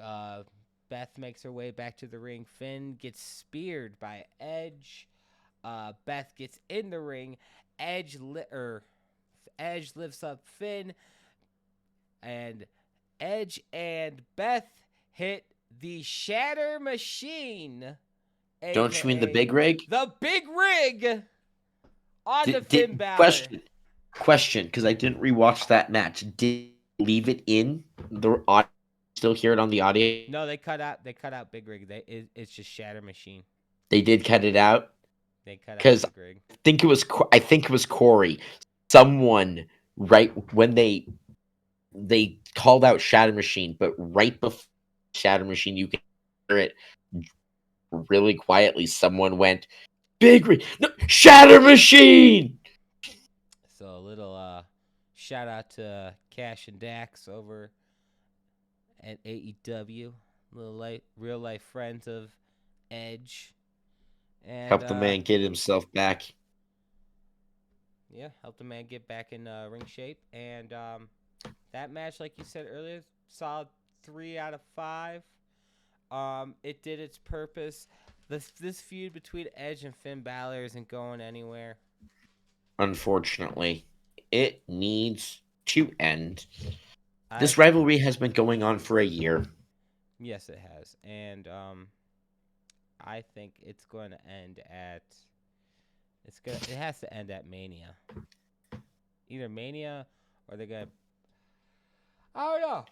Speaker 2: uh Beth makes her way back to the ring. Finn gets speared by Edge. Beth gets in the ring. Edge lifts up Finn, and Edge and Beth hit the Shatter Machine,
Speaker 1: Don't you mean the
Speaker 2: aka
Speaker 1: big rig?
Speaker 2: the Big Rig, on the Finn
Speaker 1: Did
Speaker 2: Balor.
Speaker 1: question, because I didn't rewatch that match. Did they leave it in the audio? Still hear it on the audio?
Speaker 2: No, they cut out. They cut out Big Rig. It's just Shatter Machine.
Speaker 1: They did cut it out,
Speaker 2: They cut out
Speaker 1: because
Speaker 2: Big Rig.
Speaker 1: I think it was Corey. Someone, right when they called out Shadow Machine, but right before Shadow Machine, you can hear it really quietly. Someone went, "Big no, Shadow Machine."
Speaker 2: So a little shout out to Cash and Dax over at AEW, real life friends of Edge, and
Speaker 1: Help the man get himself back.
Speaker 2: yeah, helped the man get back in ring shape. And that match, like you said earlier, solid 3 out of 5. It did its purpose. This feud between Edge and Finn Balor isn't going anywhere.
Speaker 1: Unfortunately, it needs to end.
Speaker 2: I
Speaker 1: This rivalry has been going on for a year.
Speaker 2: Yes, it has, and I think it's going to end at. It has to end at Mania. Either Mania or they're gonna. I don't know.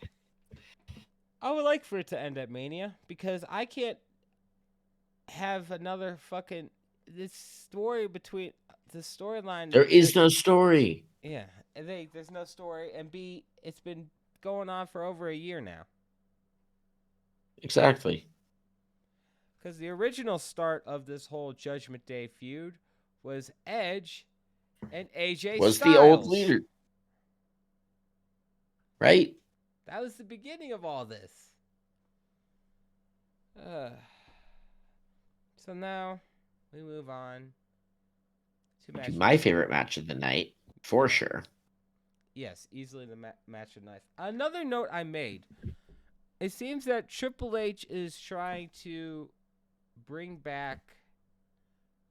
Speaker 2: I would like for it to end at Mania because I can't have another fucking this story between the storyline.
Speaker 1: There is no story.
Speaker 2: Yeah, there's no story, and B, it's been going on for over a year now.
Speaker 1: Exactly.
Speaker 2: Because the original start of this whole Judgment Day feud was Edge and AJ
Speaker 1: Was the old
Speaker 2: Styles.
Speaker 1: leader, right?
Speaker 2: That was the beginning of all this. So now we move on to match
Speaker 1: My
Speaker 2: number.
Speaker 1: favorite match of the night, for sure.
Speaker 2: Yes, easily the match of night. Another note I made. It seems that Triple H is trying to bring back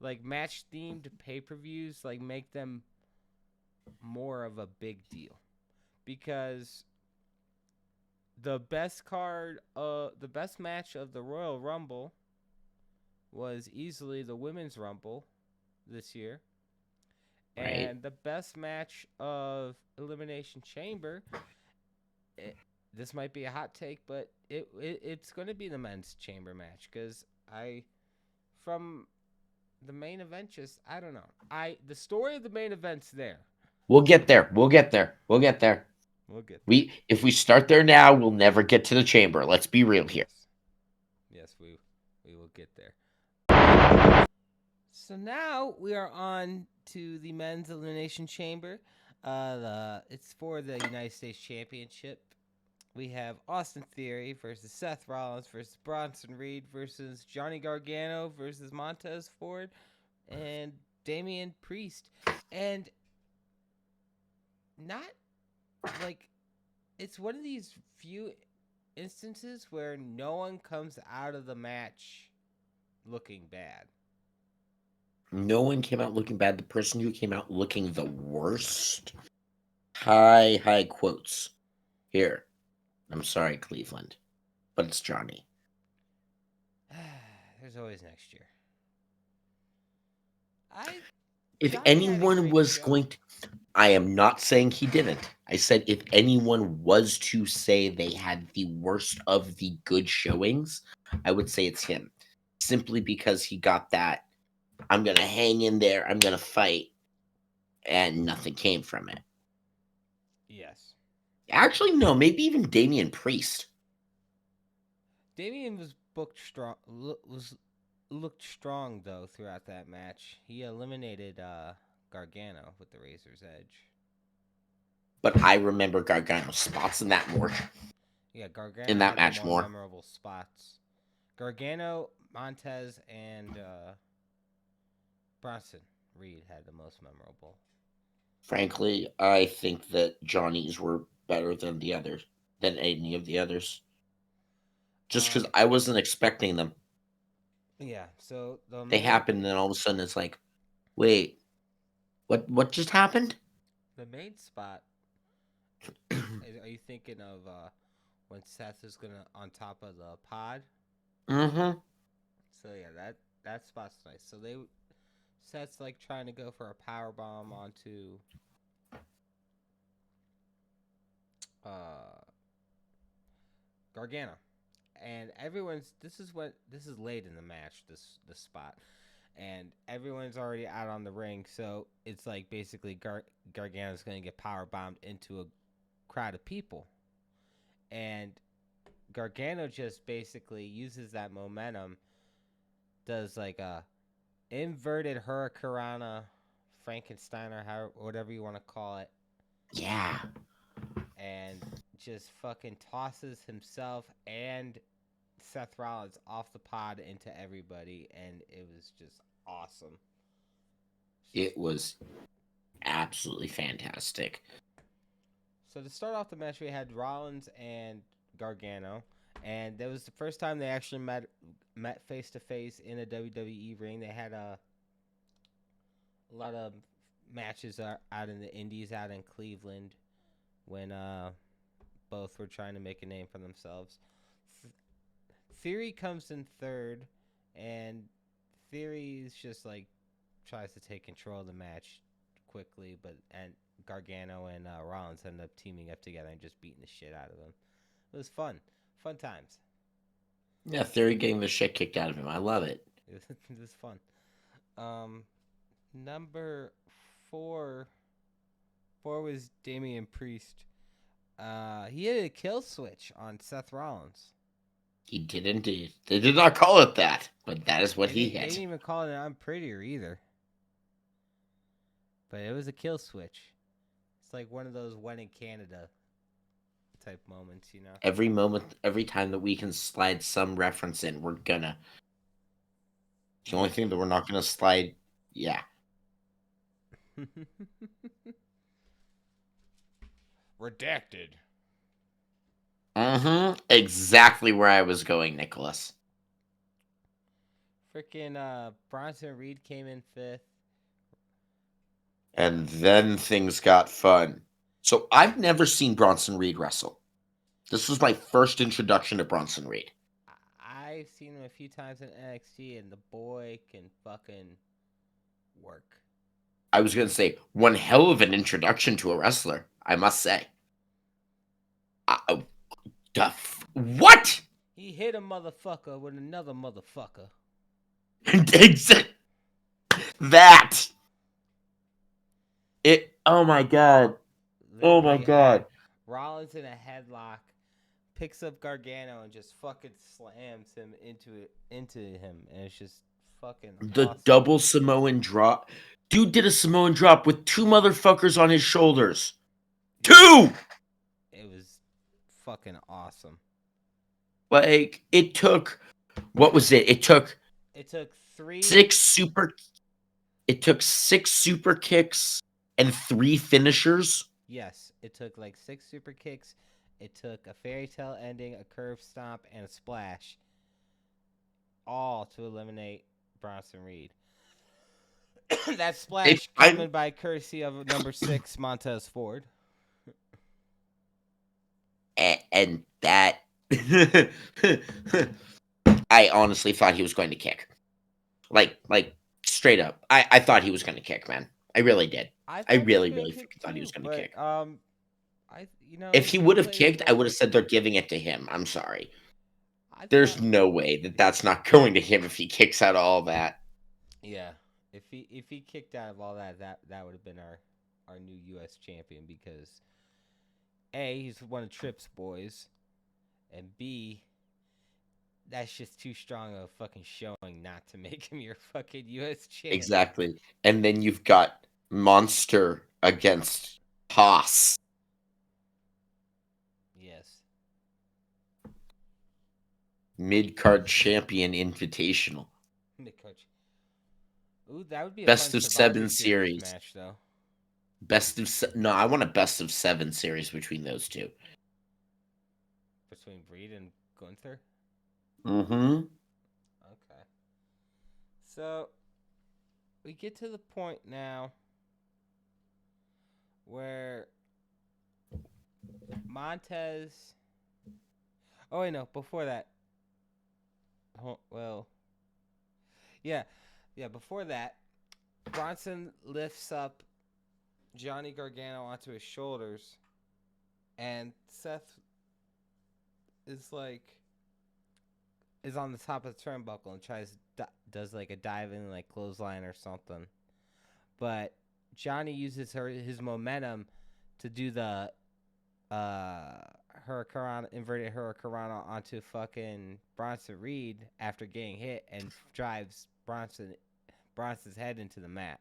Speaker 2: like match themed pay-per-views, like make them more of a big deal. Because the best match of the Royal Rumble was easily the Women's Rumble this year.
Speaker 1: Right?
Speaker 2: And the best match of Elimination Chamber, it, this might be a hot take, but it's going to be the men's chamber match because from the main event, just I don't know. The story of the main event's there.
Speaker 1: We'll get there. We'll get there. We'll get there.
Speaker 2: We'll get there.
Speaker 1: If we start there now, we'll never get to the chamber. Let's be real here.
Speaker 2: Yes, we will get there. So now we are on to the men's elimination chamber. It's for the United States Championship. We have Austin Theory versus Seth Rollins versus Bronson Reed versus Johnny Gargano versus Montez Ford and Damian Priest. And not like it's one of these few instances where no one comes out of the match looking bad.
Speaker 1: No one came out looking bad. The person who came out looking the worst. High quotes. Here. I'm sorry, Cleveland. But it's Johnny.
Speaker 2: There's always next year.
Speaker 1: If
Speaker 2: Johnny
Speaker 1: anyone was
Speaker 2: show.
Speaker 1: going to, I am not saying he didn't. I said if anyone was to say they had the worst of the good showings, I would say it's him. Simply because he got that, I'm going to hang in there, I'm going to fight, and nothing came from it.
Speaker 2: Yes.
Speaker 1: Actually, no, maybe even Damian Priest.
Speaker 2: Damian was booked strong. Looked strong though throughout that match. He eliminated Gargano with the Razor's Edge.
Speaker 1: But I remember Gargano's spots in that more.
Speaker 2: Yeah, Gargano
Speaker 1: in that
Speaker 2: had
Speaker 1: match
Speaker 2: the more memorable spots. Gargano, Montez, and Bronson Reed had the most memorable.
Speaker 1: Frankly, I think that Johnny's were better than the others, than any of the others. Just because I wasn't expecting them.
Speaker 2: Yeah, so
Speaker 1: They happened, and then all of a sudden it's like, wait, what just happened?
Speaker 2: The main spot. Are you thinking of when Seth is gonna on top of the pod?
Speaker 1: Mm-hmm.
Speaker 2: So yeah, that spot's nice. So Seth's like trying to go for a power bomb onto Gargano, and this is late in the match, this spot, and everyone's already out on the ring, so it's like basically Gargano's gonna get power bombed into a crowd of people, and Gargano just basically uses that momentum, does like a inverted Hurricanrana, Frankensteiner, whatever you want to call it.
Speaker 1: Yeah.
Speaker 2: And just fucking tosses himself and Seth Rollins off the pod into everybody, and it was just awesome.
Speaker 1: It was absolutely fantastic.
Speaker 2: So to start off the match, we had Rollins and Gargano, and that was the first time they actually met face to face in a WWE ring. They had a lot of matches out in the Indies, out in Cleveland, when both were trying to make a name for themselves. Theory comes in third, and Theory is just like tries to take control of the match quickly, and Gargano and Rollins end up teaming up together and just beating the shit out of him. It was fun times.
Speaker 1: Yeah, Theory getting the shit kicked out of him. I love it.
Speaker 2: It was fun. Number four was Damian Priest. He had a kill switch on Seth Rollins.
Speaker 1: He did indeed. They did not call it that, but that is what he had.
Speaker 2: They didn't even call it I'm prettier either. But it was a kill switch. It's like one of those when in Canada type moments, you know?
Speaker 1: Every time that we can slide some reference in, we're gonna. The only thing that we're not gonna slide, yeah.
Speaker 2: Redacted.
Speaker 1: Exactly where I was going, Nicholas.
Speaker 2: Freaking Bronson Reed came in 5th.
Speaker 1: And then things got fun. So I've never seen Bronson Reed wrestle. This was my first introduction to Bronson Reed.
Speaker 2: I've seen him a few times in NXT, and the boy can fucking work.
Speaker 1: I was going to say, one hell of an introduction to a wrestler, I must say. What?
Speaker 2: He hit a motherfucker with another motherfucker.
Speaker 1: That. Oh my god. Oh my
Speaker 2: Literally
Speaker 1: god.
Speaker 2: had Rollins in a headlock, picks up Gargano and just fucking slams him into him, and it's just fucking
Speaker 1: The
Speaker 2: awesome.
Speaker 1: double Samoan drop. Dude did a Samoan drop with two motherfuckers on his shoulders. Two!
Speaker 2: It was fucking awesome.
Speaker 1: Like, it took, what was it? It took
Speaker 2: It took three.
Speaker 1: It took 6 super kicks and 3 finishers.
Speaker 2: Yes, it took like 6 super kicks. It took a fairy tale ending, a curve stomp, and a splash, all to eliminate Bronson Reed. That splash coming by courtesy of number 6 Montez Ford.
Speaker 1: And that I honestly thought he was going to kick. Like straight up. I thought he was going to kick, man. I really did. I really thought he was going to kick. If he would have kicked, I would have said they're giving it to him. I'm sorry. There's no way that that's not going to him if he kicks out all that.
Speaker 2: Yeah, if he kicked out of all that would have been our new U.S. champion, because A, he's one of Tripp's boys, and B, that's just too strong of a fucking showing not to make him your fucking U.S. champion.
Speaker 1: Exactly. And then you've got Monster against Haas.
Speaker 2: Yes.
Speaker 1: Mid-card champion invitational.
Speaker 2: Mid-card. Ooh, that would be a
Speaker 1: Best
Speaker 2: fun
Speaker 1: of
Speaker 2: Survivor
Speaker 1: 7 series
Speaker 2: match, though.
Speaker 1: No, I want a best of 7 series between those two.
Speaker 2: Between Reed and Gunther?
Speaker 1: Mm-hmm.
Speaker 2: Okay. So, we get to the point now where Montez... Oh, wait, no. Before that... Well... Yeah, before that, Bronson lifts up Johnny Gargano onto his shoulders, and Seth is on the top of the turnbuckle and does like a diving like clothesline or something. But Johnny uses his momentum to do the inverted hurricanrana onto fucking Bronson Reed after getting hit, and drives Bronson's head into the mat.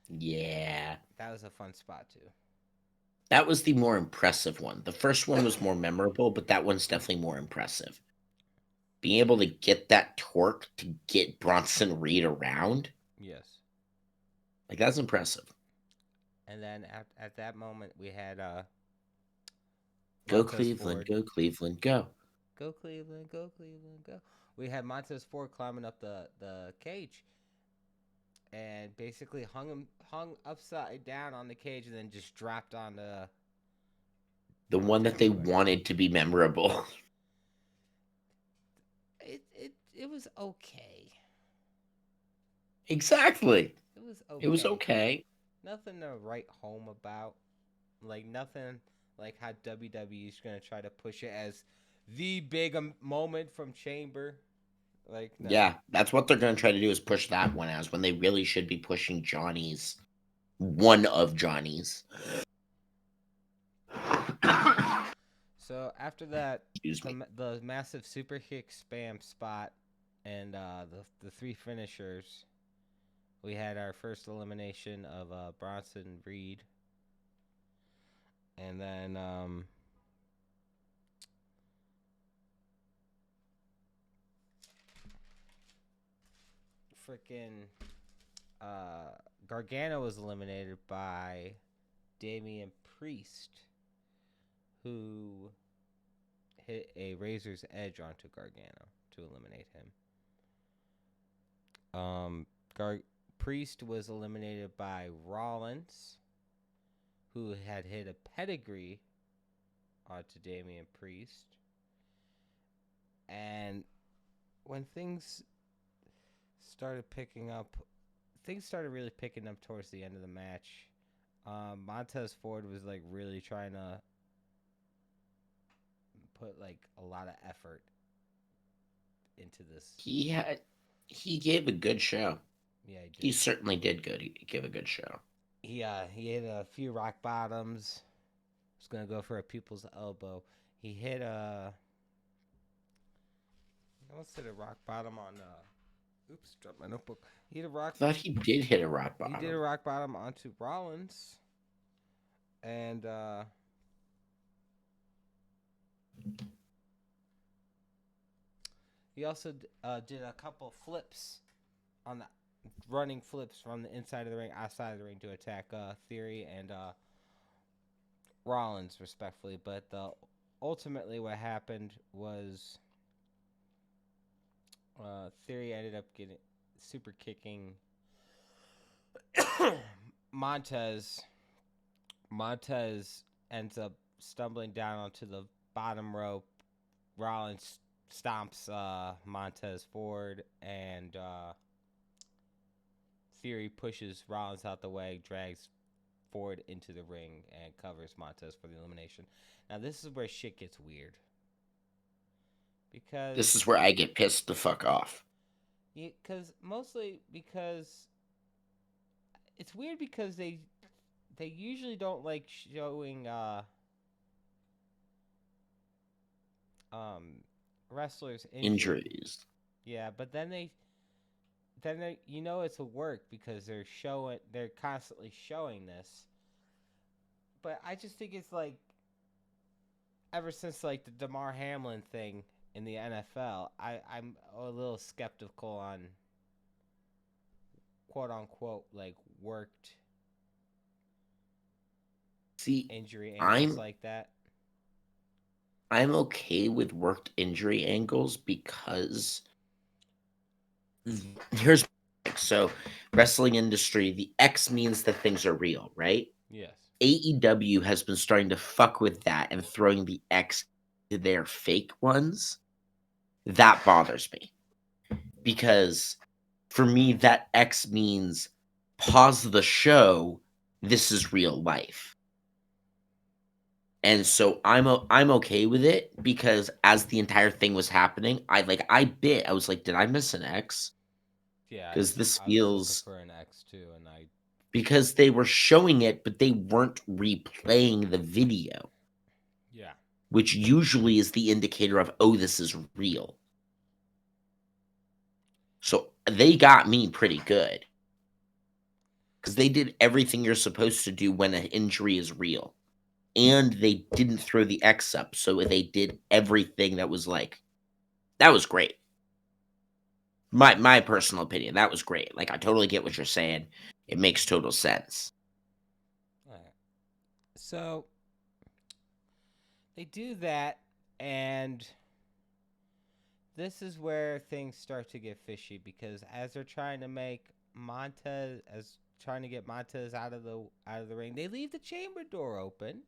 Speaker 1: Yeah.
Speaker 2: That was a fun spot too.
Speaker 1: That was the more impressive one. The first one was more memorable, but that one's definitely more impressive. Being able to get that torque to get Bronson Reed around.
Speaker 2: Yes.
Speaker 1: Like, that's impressive.
Speaker 2: And then at that moment, we had
Speaker 1: Go Cleveland, go Cleveland, go.
Speaker 2: Go Cleveland, go Cleveland, go. We had Montez Ford climbing up the cage and basically hung upside down on the cage, and then just dropped on
Speaker 1: the one that they wanted to be memorable.
Speaker 2: It was okay.
Speaker 1: Exactly.
Speaker 2: It was okay.
Speaker 1: It was okay.
Speaker 2: Nothing to write home about. Like, nothing like how WWE is going to try to push it as the big moment from Chamber. Like, no.
Speaker 1: Yeah, that's what they're going to try to do, is push that one as, when they really should be pushing Johnny's. One of Johnny's.
Speaker 2: So after that,
Speaker 1: Excuse me.
Speaker 2: the massive super kick spam spot and the 3 finishers, we had our first elimination of Bronson Reed. And then freaking Gargano was eliminated by Damian Priest. who hit a razor's edge onto Gargano to eliminate him. Priest was eliminated by Rollins, who had hit a pedigree onto Damian Priest. And when things started really picking up towards the end of the match. Montez Ford was like really trying to put like a lot of effort into this.
Speaker 1: He gave a good show.
Speaker 2: Yeah, he did.
Speaker 1: He certainly did give a good show.
Speaker 2: He hit a few rock bottoms. Was gonna go for a people's elbow. He hit a. I almost hit a rock bottom on. Oops, dropped my notebook. He hit a rock.
Speaker 1: I thought he did hit a rock bottom.
Speaker 2: He did a rock bottom onto Rollins, and he also did a couple flips on the running flips from the inside of the ring, outside of the ring to attack Theory and Rollins, respectfully. But ultimately, what happened was Theory ended up getting super kicking Montez. Montez ends up stumbling down onto the bottom rope. Rollins stomps Montez forward, and Theory pushes Rollins out the way, drags Ford into the ring, and covers Montez for the elimination. Now, this is where shit gets weird. Because
Speaker 1: this is where I get pissed the fuck off.
Speaker 2: Mostly because it's weird because they usually don't like showing wrestlers
Speaker 1: injuries.
Speaker 2: Yeah, but then they it's a work because they're constantly showing this. But I just think it's like ever since like the Damar Hamlin thing in the NFL, I'm a little skeptical on quote unquote like worked injury angles like that.
Speaker 1: I'm okay with worked injury angles because here's so wrestling industry, the X means that things are real, right?
Speaker 2: Yes.
Speaker 1: AEW has been starting to fuck with that and throwing the X to their fake ones. That bothers me because for me that X means pause the show. This is real life. And so I'm okay with it because as the entire thing was happening, I was like, did I miss an X?
Speaker 2: Yeah,
Speaker 1: because this
Speaker 2: I
Speaker 1: feels
Speaker 2: was looking for an X too, and
Speaker 1: because they were showing it, but they weren't replaying the video.
Speaker 2: Yeah,
Speaker 1: which usually is the indicator of this is real. So they got me pretty good because they did everything you're supposed to do when an injury is real. And they didn't throw the X up. So they did everything that was great. My personal opinion, that was great. Like, I totally get what you're saying. It makes total sense.
Speaker 2: All right. So they do that, and this is where things start to get fishy because as they're trying to get Montez out of the ring, they leave the chamber door open.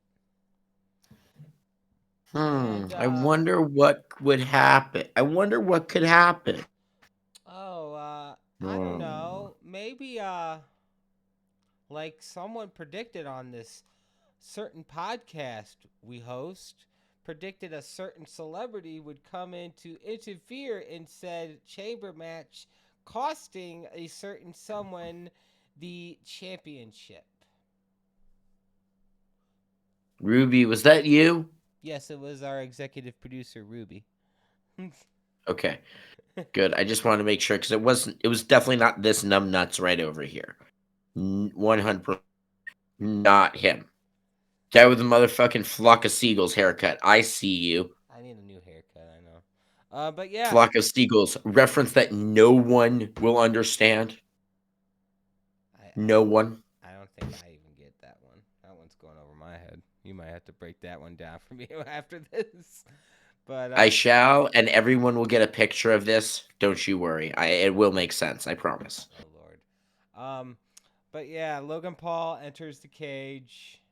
Speaker 1: And, I wonder what would happen. I wonder what could happen.
Speaker 2: I don't know. Maybe like someone predicted on this certain podcast we host, predicted a certain celebrity would come in to interfere in said chamber match, costing a certain someone the championship.
Speaker 1: Ruby, was that you?
Speaker 2: Yes, it was our executive producer, Ruby.
Speaker 1: Okay, good. I just wanted to make sure because it was definitely not this numbnuts right over here. 100% not him. Guy with the motherfucking flock of seagulls haircut. I see you.
Speaker 2: I need a new haircut, I know. But yeah.
Speaker 1: Flock of seagulls. Reference that no one will understand. No one.
Speaker 2: I don't think I even get that one. That one's going over my head. You might have to break that one down for me after this. But
Speaker 1: I shall, and everyone will get a picture of this. Don't you worry. It will make sense. I promise.
Speaker 2: oh Lord. But yeah, Logan Paul enters the cage,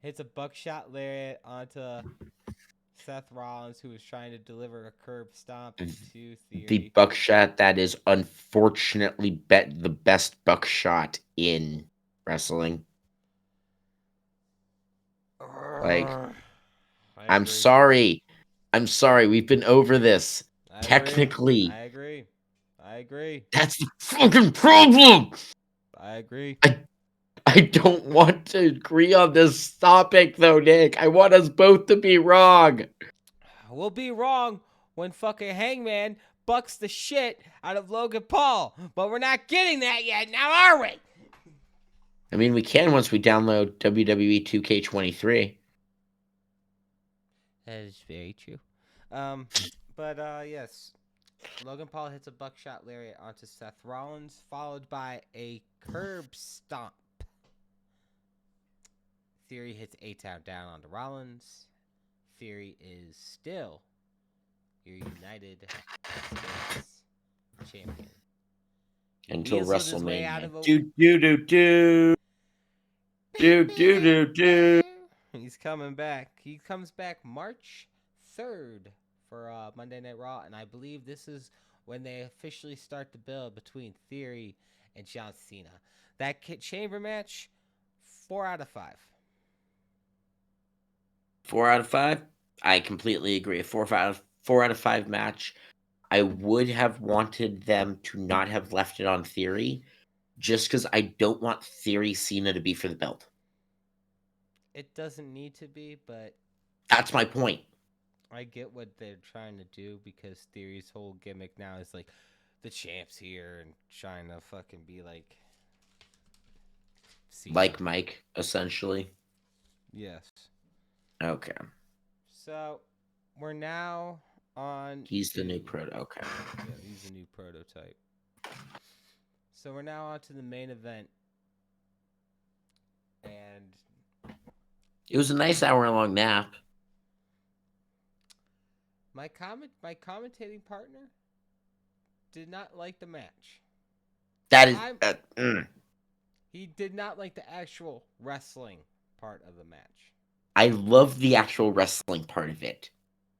Speaker 2: hits a buckshot lariat onto Seth Rollins, who was trying to deliver a curb stomp to
Speaker 1: The
Speaker 2: Theory.
Speaker 1: buckshot that is unfortunately the best buckshot in wrestling. Like,
Speaker 2: I
Speaker 1: I'm
Speaker 2: agree.
Speaker 1: sorry. I'm sorry. We've been over this.
Speaker 2: I agree.
Speaker 1: Technically,
Speaker 2: I agree. I agree.
Speaker 1: that's the fucking problem.
Speaker 2: I agree.
Speaker 1: I don't want to agree on this topic, though, Nick. I want us both to be wrong.
Speaker 2: We'll be wrong when fucking Hangman bucks the shit out of Logan Paul, but we're not getting that yet, now are we?
Speaker 1: I mean, we can once we download WWE 2K23.
Speaker 2: That is very true. Yes. Logan Paul hits a buckshot lariat onto Seth Rollins, followed by a curb stomp. Theory hits A-Town down onto Rollins. Theory is still your United States champion. He
Speaker 1: Until
Speaker 2: weaseled his way out
Speaker 1: WrestleMania.
Speaker 2: of a...
Speaker 1: Do.
Speaker 2: He's coming back. He comes back March 3rd for Monday Night Raw, and I believe this is when they officially start the build between Theory and John Cena. That chamber match, 4 out of 5.
Speaker 1: 4 out of 5? I completely agree. A 4 out of 5 match. I would have wanted them to not have left it on Theory, just because I don't want Theory Cena to be for the belt.
Speaker 2: It doesn't need to be, but
Speaker 1: That's my point.
Speaker 2: I get what they're trying to do, because Theory's whole gimmick now is like the champ's here and trying to fucking be like Cena.
Speaker 1: Like Mike, essentially.
Speaker 2: Yes.
Speaker 1: Okay.
Speaker 2: So we're now on.
Speaker 1: He's the new proto. Okay.
Speaker 2: Yeah, he's the new prototype. So we're now on to the main event, and
Speaker 1: It was a nice hour-long nap.
Speaker 2: my commentating partner did not like the match.
Speaker 1: That is.
Speaker 2: He did not like the actual wrestling part of the match.
Speaker 1: I love the actual wrestling part of it.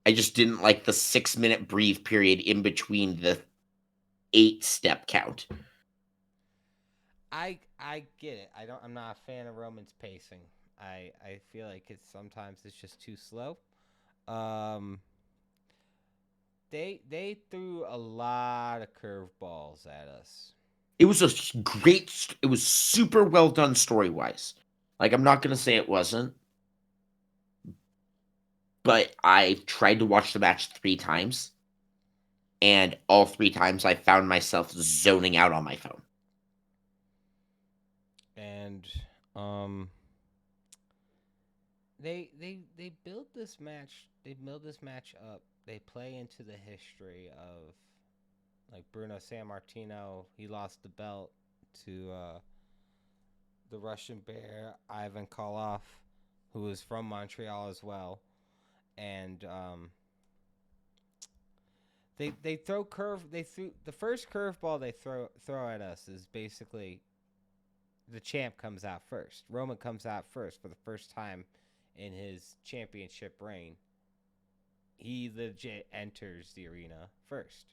Speaker 1: I just didn't like the 6-minute breathe period in between the 8-step count.
Speaker 2: I get it. I'm not a fan of Roman's pacing. I feel like sometimes it's just too slow. They threw a lot of curveballs at us.
Speaker 1: It was it was super well done story-wise. Like, I'm not going to say it wasn't, but I tried to watch the match 3 times, and all 3 times I found myself zoning out on my phone.
Speaker 2: And they build this match. They build this match up. They play into the history of, like, Bruno Sammartino. He lost the belt to the Russian Bear, Ivan Koloff, who was from Montreal as well. And they throw the first curveball they throw at us is basically the champ comes out first. Roman comes out first for the first time in his championship reign. He legit enters the arena first.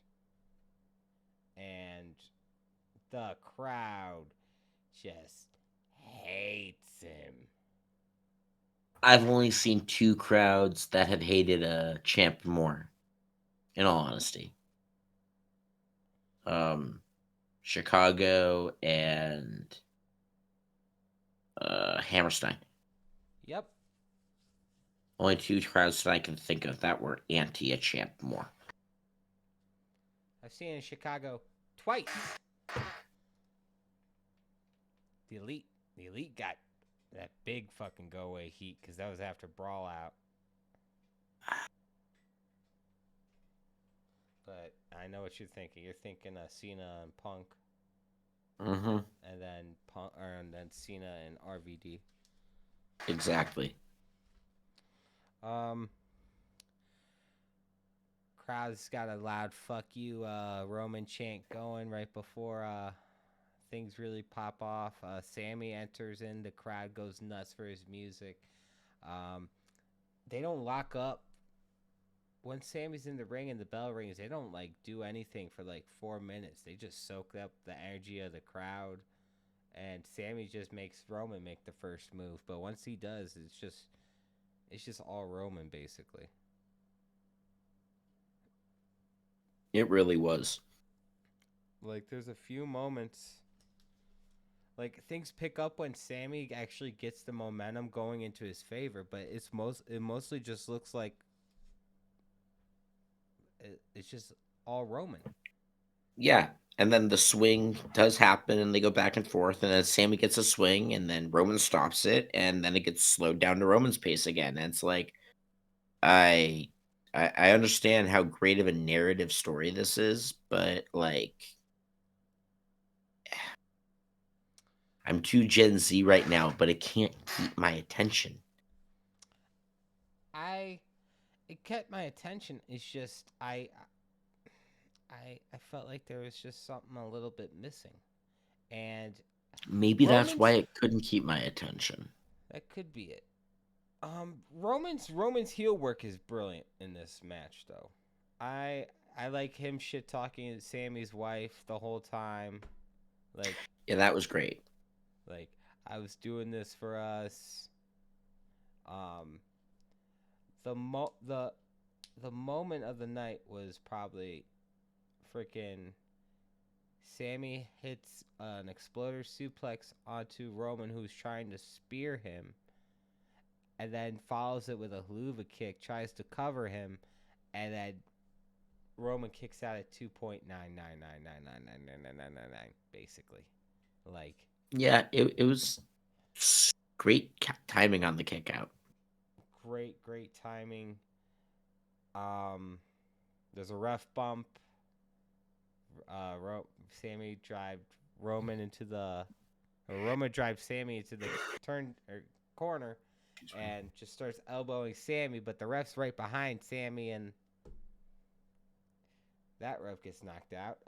Speaker 2: And the crowd just hates him.
Speaker 1: I've only seen 2 crowds that have hated a champ more, in all honesty. Chicago and Hammerstein.
Speaker 2: Yep.
Speaker 1: Only 2 crowds that I can think of that were anti a champ more.
Speaker 2: I've seen it in Chicago twice. The Elite got that big fucking go away heat because that was after Brawl Out. But I know what you're thinking. You're thinking Cena and Punk,
Speaker 1: Mm-hmm.
Speaker 2: and then Cena and RVD.
Speaker 1: Exactly.
Speaker 2: Um, crowd's got a loud "fuck you" Roman chant going right before things really pop off. Sammy enters in. The crowd goes nuts for his music. Um, they don't lock up when Sammy's in the ring and the bell rings. They don't like do anything for like 4 minutes. They just soak up the energy of the crowd, and Sammy just makes Roman make the first move. But once he does, it's just all Roman basically.
Speaker 1: It really was.
Speaker 2: Like there's a few moments like things pick up when Sammy actually gets the momentum going into his favor, but it mostly just looks like it's just all Roman.
Speaker 1: Yeah. And then the swing does happen and they go back and forth. And then Sammy gets a swing and then Roman stops it. And then it gets slowed down to Roman's pace again. And it's like, I I understand how great of a narrative story this is, but like I'm too Gen Z right now, but it can't keep my attention.
Speaker 2: I It kept my attention. It's just I felt like there was just something a little bit missing, and
Speaker 1: Maybe that's why
Speaker 2: Roman's
Speaker 1: it couldn't keep my attention.
Speaker 2: that could be it. Roman's heel work is brilliant in this match, though. I I like him shit talking Sammy's wife the whole time, like
Speaker 1: Yeah, that was great.
Speaker 2: like I was doing this for us. Um, the moment of the night was probably freaking Sammy hits an exploder suplex onto Roman, who's trying to spear him, and then follows it with a haluva kick, tries to cover him, and then Roman kicks out at 2.999999999, basically. Like
Speaker 1: Yeah, it was great timing on the kick out.
Speaker 2: great timing. Um, there's a ref bump. Sammy drive Roman into the or Roman drives Sammy into the turn or corner and just starts elbowing Sammy, but the ref's right behind Sammy, and that ref gets knocked out.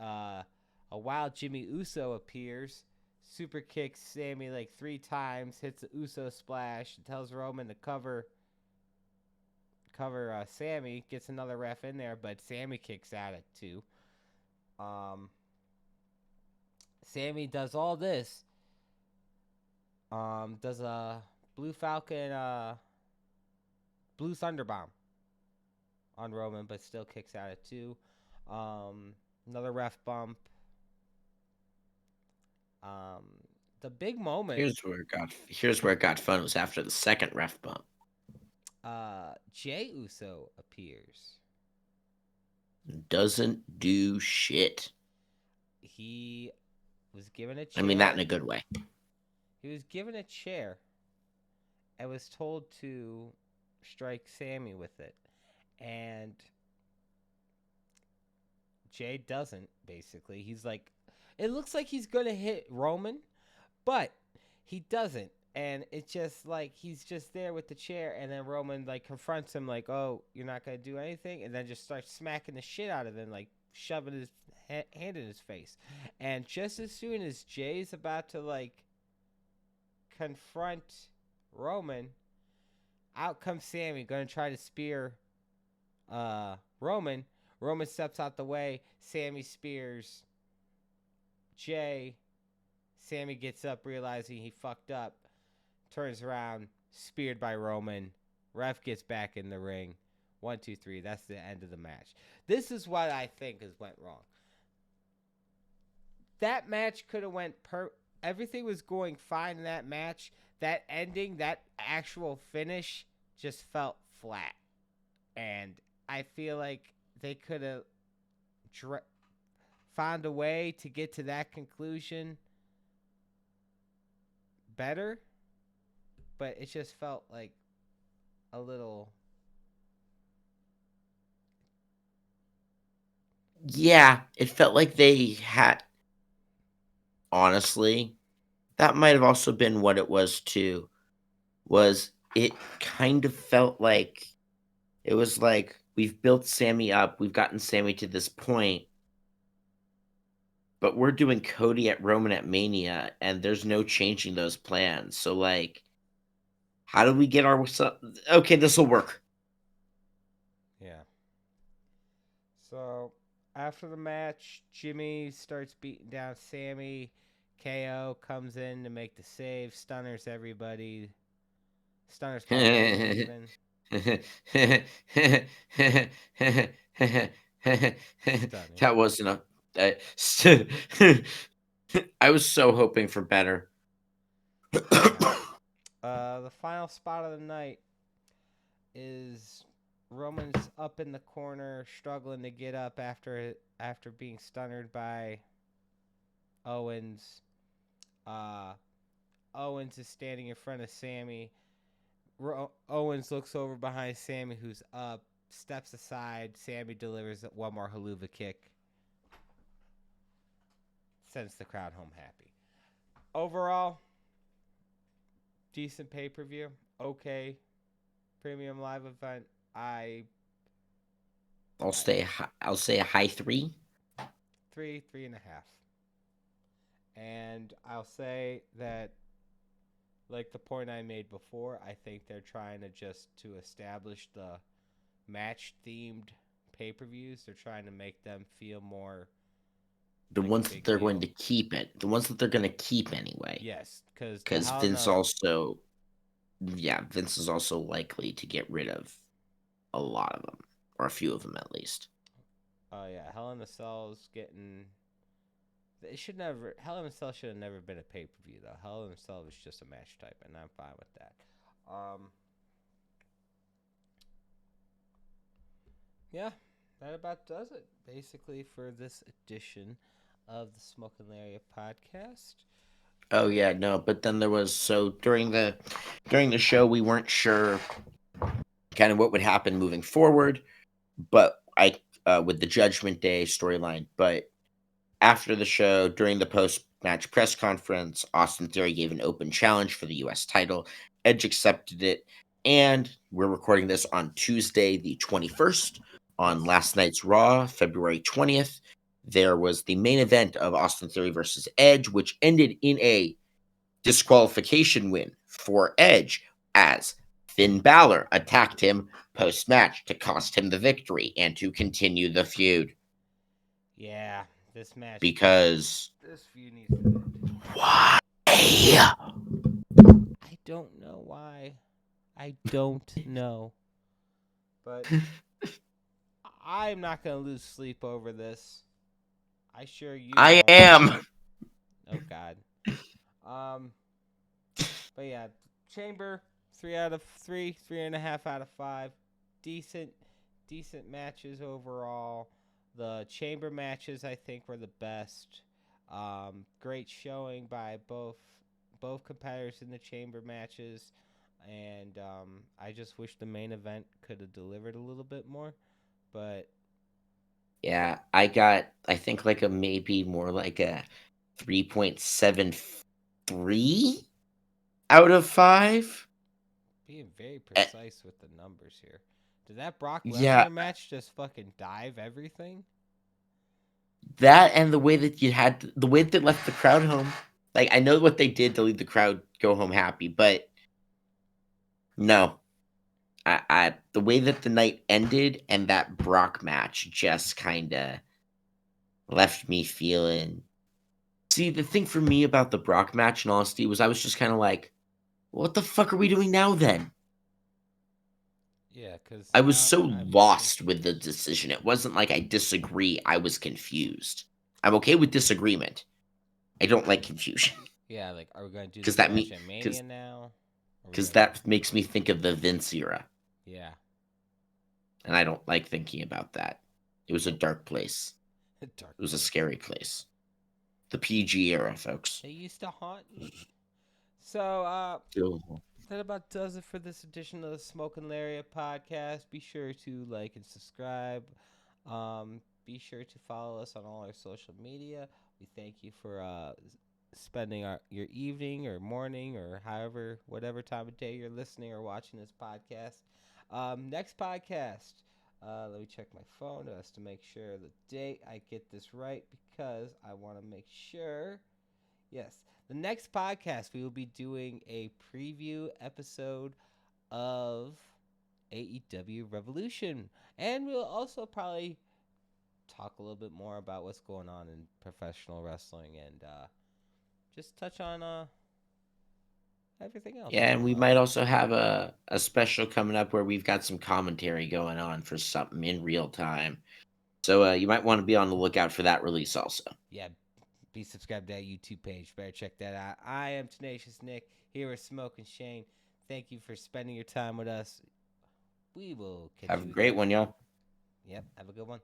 Speaker 2: A wild Jimmy Uso appears, super kicks Sammy like 3 times, hits the Uso splash, and tells Roman to cover Sammy. Gets another ref in there, but Sammy kicks out at 2. Um, Sammy does all this. Does a Blue Falcon, Blue Thunder Bomb on Roman, but still kicks out at 2. Another ref bump. Um, the big moment.
Speaker 1: Here's where it got fun was after the second ref bump.
Speaker 2: Jey Uso appears.
Speaker 1: Doesn't do shit.
Speaker 2: He was given a chair.
Speaker 1: I mean that in a good way.
Speaker 2: He was given a chair and was told to strike Sammy with it, and Jay doesn't. Basically, he's like, it looks like he's gonna hit Roman, but he doesn't. And it's just like he's just there with the chair, and then Roman like confronts him like, "Oh, you're not gonna do anything," and then just starts smacking the shit out of him, like shoving his hand in his face. And just as soon as Jay's about to like confront Roman, out comes Sammy, gonna try to spear Roman. Roman steps out the way. Sammy spears Jay. Sammy gets up, realizing he fucked up. Turns around, speared by Roman. Ref gets back in the ring. 1, 2, 3. That's the end of the match. This is what I think went wrong. That match could have went everything was going fine in that match. That ending, that actual finish, just felt flat. And I feel like they could have found a way to get to that conclusion better, but it just felt like a little.
Speaker 1: Yeah, it felt like they had. Honestly, that might have also been what it was too. Was it kind of felt like It was like, we've built Sammy up, we've gotten Sammy to this point, but we're doing Cody at Roman at Mania, and there's no changing those plans. So, like, how do we get our... Okay, this will work.
Speaker 2: Yeah. So after the match, Jimmy starts beating down Sammy. KO comes in to make the save, stunners everybody. Stunners called everyone even.
Speaker 1: That wasn't a... I was so hoping for better.
Speaker 2: Yeah. The final spot of the night is Roman's up in the corner, struggling to get up after being stunnered by Owens. Uh, Owens is standing in front of Sammy. Owens looks over behind Sammy, who's up, steps aside. Sammy delivers one more haluva kick, sends the crowd home happy. Overall, decent pay per view. Okay, premium live event.
Speaker 1: I'll say a high 3.
Speaker 2: 3.5. And I'll say that, like the point I made before, I think they're trying to establish the match themed pay per views. They're trying to make them feel more
Speaker 1: The
Speaker 2: like a
Speaker 1: ones that
Speaker 2: big
Speaker 1: they're
Speaker 2: deal.
Speaker 1: going to keep it. The ones that they're going to keep anyway.
Speaker 2: Yes, because
Speaker 1: Vince also... Yeah, Vince is also likely to get rid of a lot of them, or a few of them at least.
Speaker 2: Oh yeah, Hell in a Cell's getting. It should never. Hell in a Cell should have never been a pay per view though. Hell in a Cell was just a match type, and I'm fine with that. Yeah, that about does it basically for this edition of the Smokin Lariat podcast.
Speaker 1: Oh yeah, no, but then there was... So during the show, we weren't sure kind of what would happen moving forward, but with the Judgment Day storyline. But after the show, during the post-match press conference, Austin Theory gave an open challenge for the U.S. title. Edge accepted it, and we're recording this on Tuesday, the 21st. On last night's Raw, February 20th, there was the main event of Austin Theory versus Edge, which ended in a disqualification win for Edge, as Finn Balor attacked him post-match to cost him the victory and to continue the feud.
Speaker 2: Yeah, this match.
Speaker 1: Because...
Speaker 2: This feud needs to end.
Speaker 1: Why?
Speaker 2: I don't know why. I don't know. But I'm not going to lose sleep over this. I sure you
Speaker 1: I
Speaker 2: won't.
Speaker 1: am.
Speaker 2: Oh, God. But yeah, Chamber, 3 out of 3, 3.5 out of 5. Decent matches overall. The Chamber matches, I think, were the best. Great showing by both competitors in the Chamber matches. And I just wish the main event could have delivered a little bit more. But
Speaker 1: Yeah, I think like a maybe more like a 3.73 out of 5.
Speaker 2: being very precise with the numbers here. Did that Brock
Speaker 1: Yeah,
Speaker 2: Lesnar match just fucking dive everything?
Speaker 1: that, and the way that the way that they left the crowd home. Like, I know what they did to leave the crowd go home happy, but no. The way that the night ended and that Brock match just kind of left me feeling... See, the thing for me about the Brock match, in honesty, was I was just kind of like, what the fuck are we doing now then?
Speaker 2: Yeah, because
Speaker 1: I was so lost with the decision. It wasn't like I disagree. I was confused. I'm okay with disagreement. I don't like confusion.
Speaker 2: Yeah, like, are we going to do
Speaker 1: Because
Speaker 2: this
Speaker 1: that
Speaker 2: match at Mania now?
Speaker 1: Because that makes me think of the Vince era.
Speaker 2: Yeah.
Speaker 1: And I don't like thinking about that. It was a dark place.
Speaker 2: It
Speaker 1: was a scary place. The PG era, folks.
Speaker 2: They used to haunt me. So, that about does it for this edition of the Smokin Lariat podcast. Be sure to like and subscribe. Be sure to follow us on all our social media. We thank you for spending your evening or morning or whatever time of day you're listening or watching this podcast. Next podcast. Let me check my phone just to make sure the date I get this right because I want to make sure. Yes, the next podcast we will be doing a preview episode of AEW Revolution, and we'll also probably talk a little bit more about what's going on in professional wrestling and just touch on everything else.
Speaker 3: Yeah, and we might also have a special coming up where we've got some commentary going on for something in real time. So you might want to be on the lookout for that release also.
Speaker 2: Yeah, be subscribed to that YouTube page. Better check that out. I am Tenacious Nick here with Smokin Shane. Thank you for spending your time with us. We will catch
Speaker 3: Have
Speaker 2: you
Speaker 3: a great
Speaker 2: again.
Speaker 3: one, y'all.
Speaker 2: Yep, have a good one.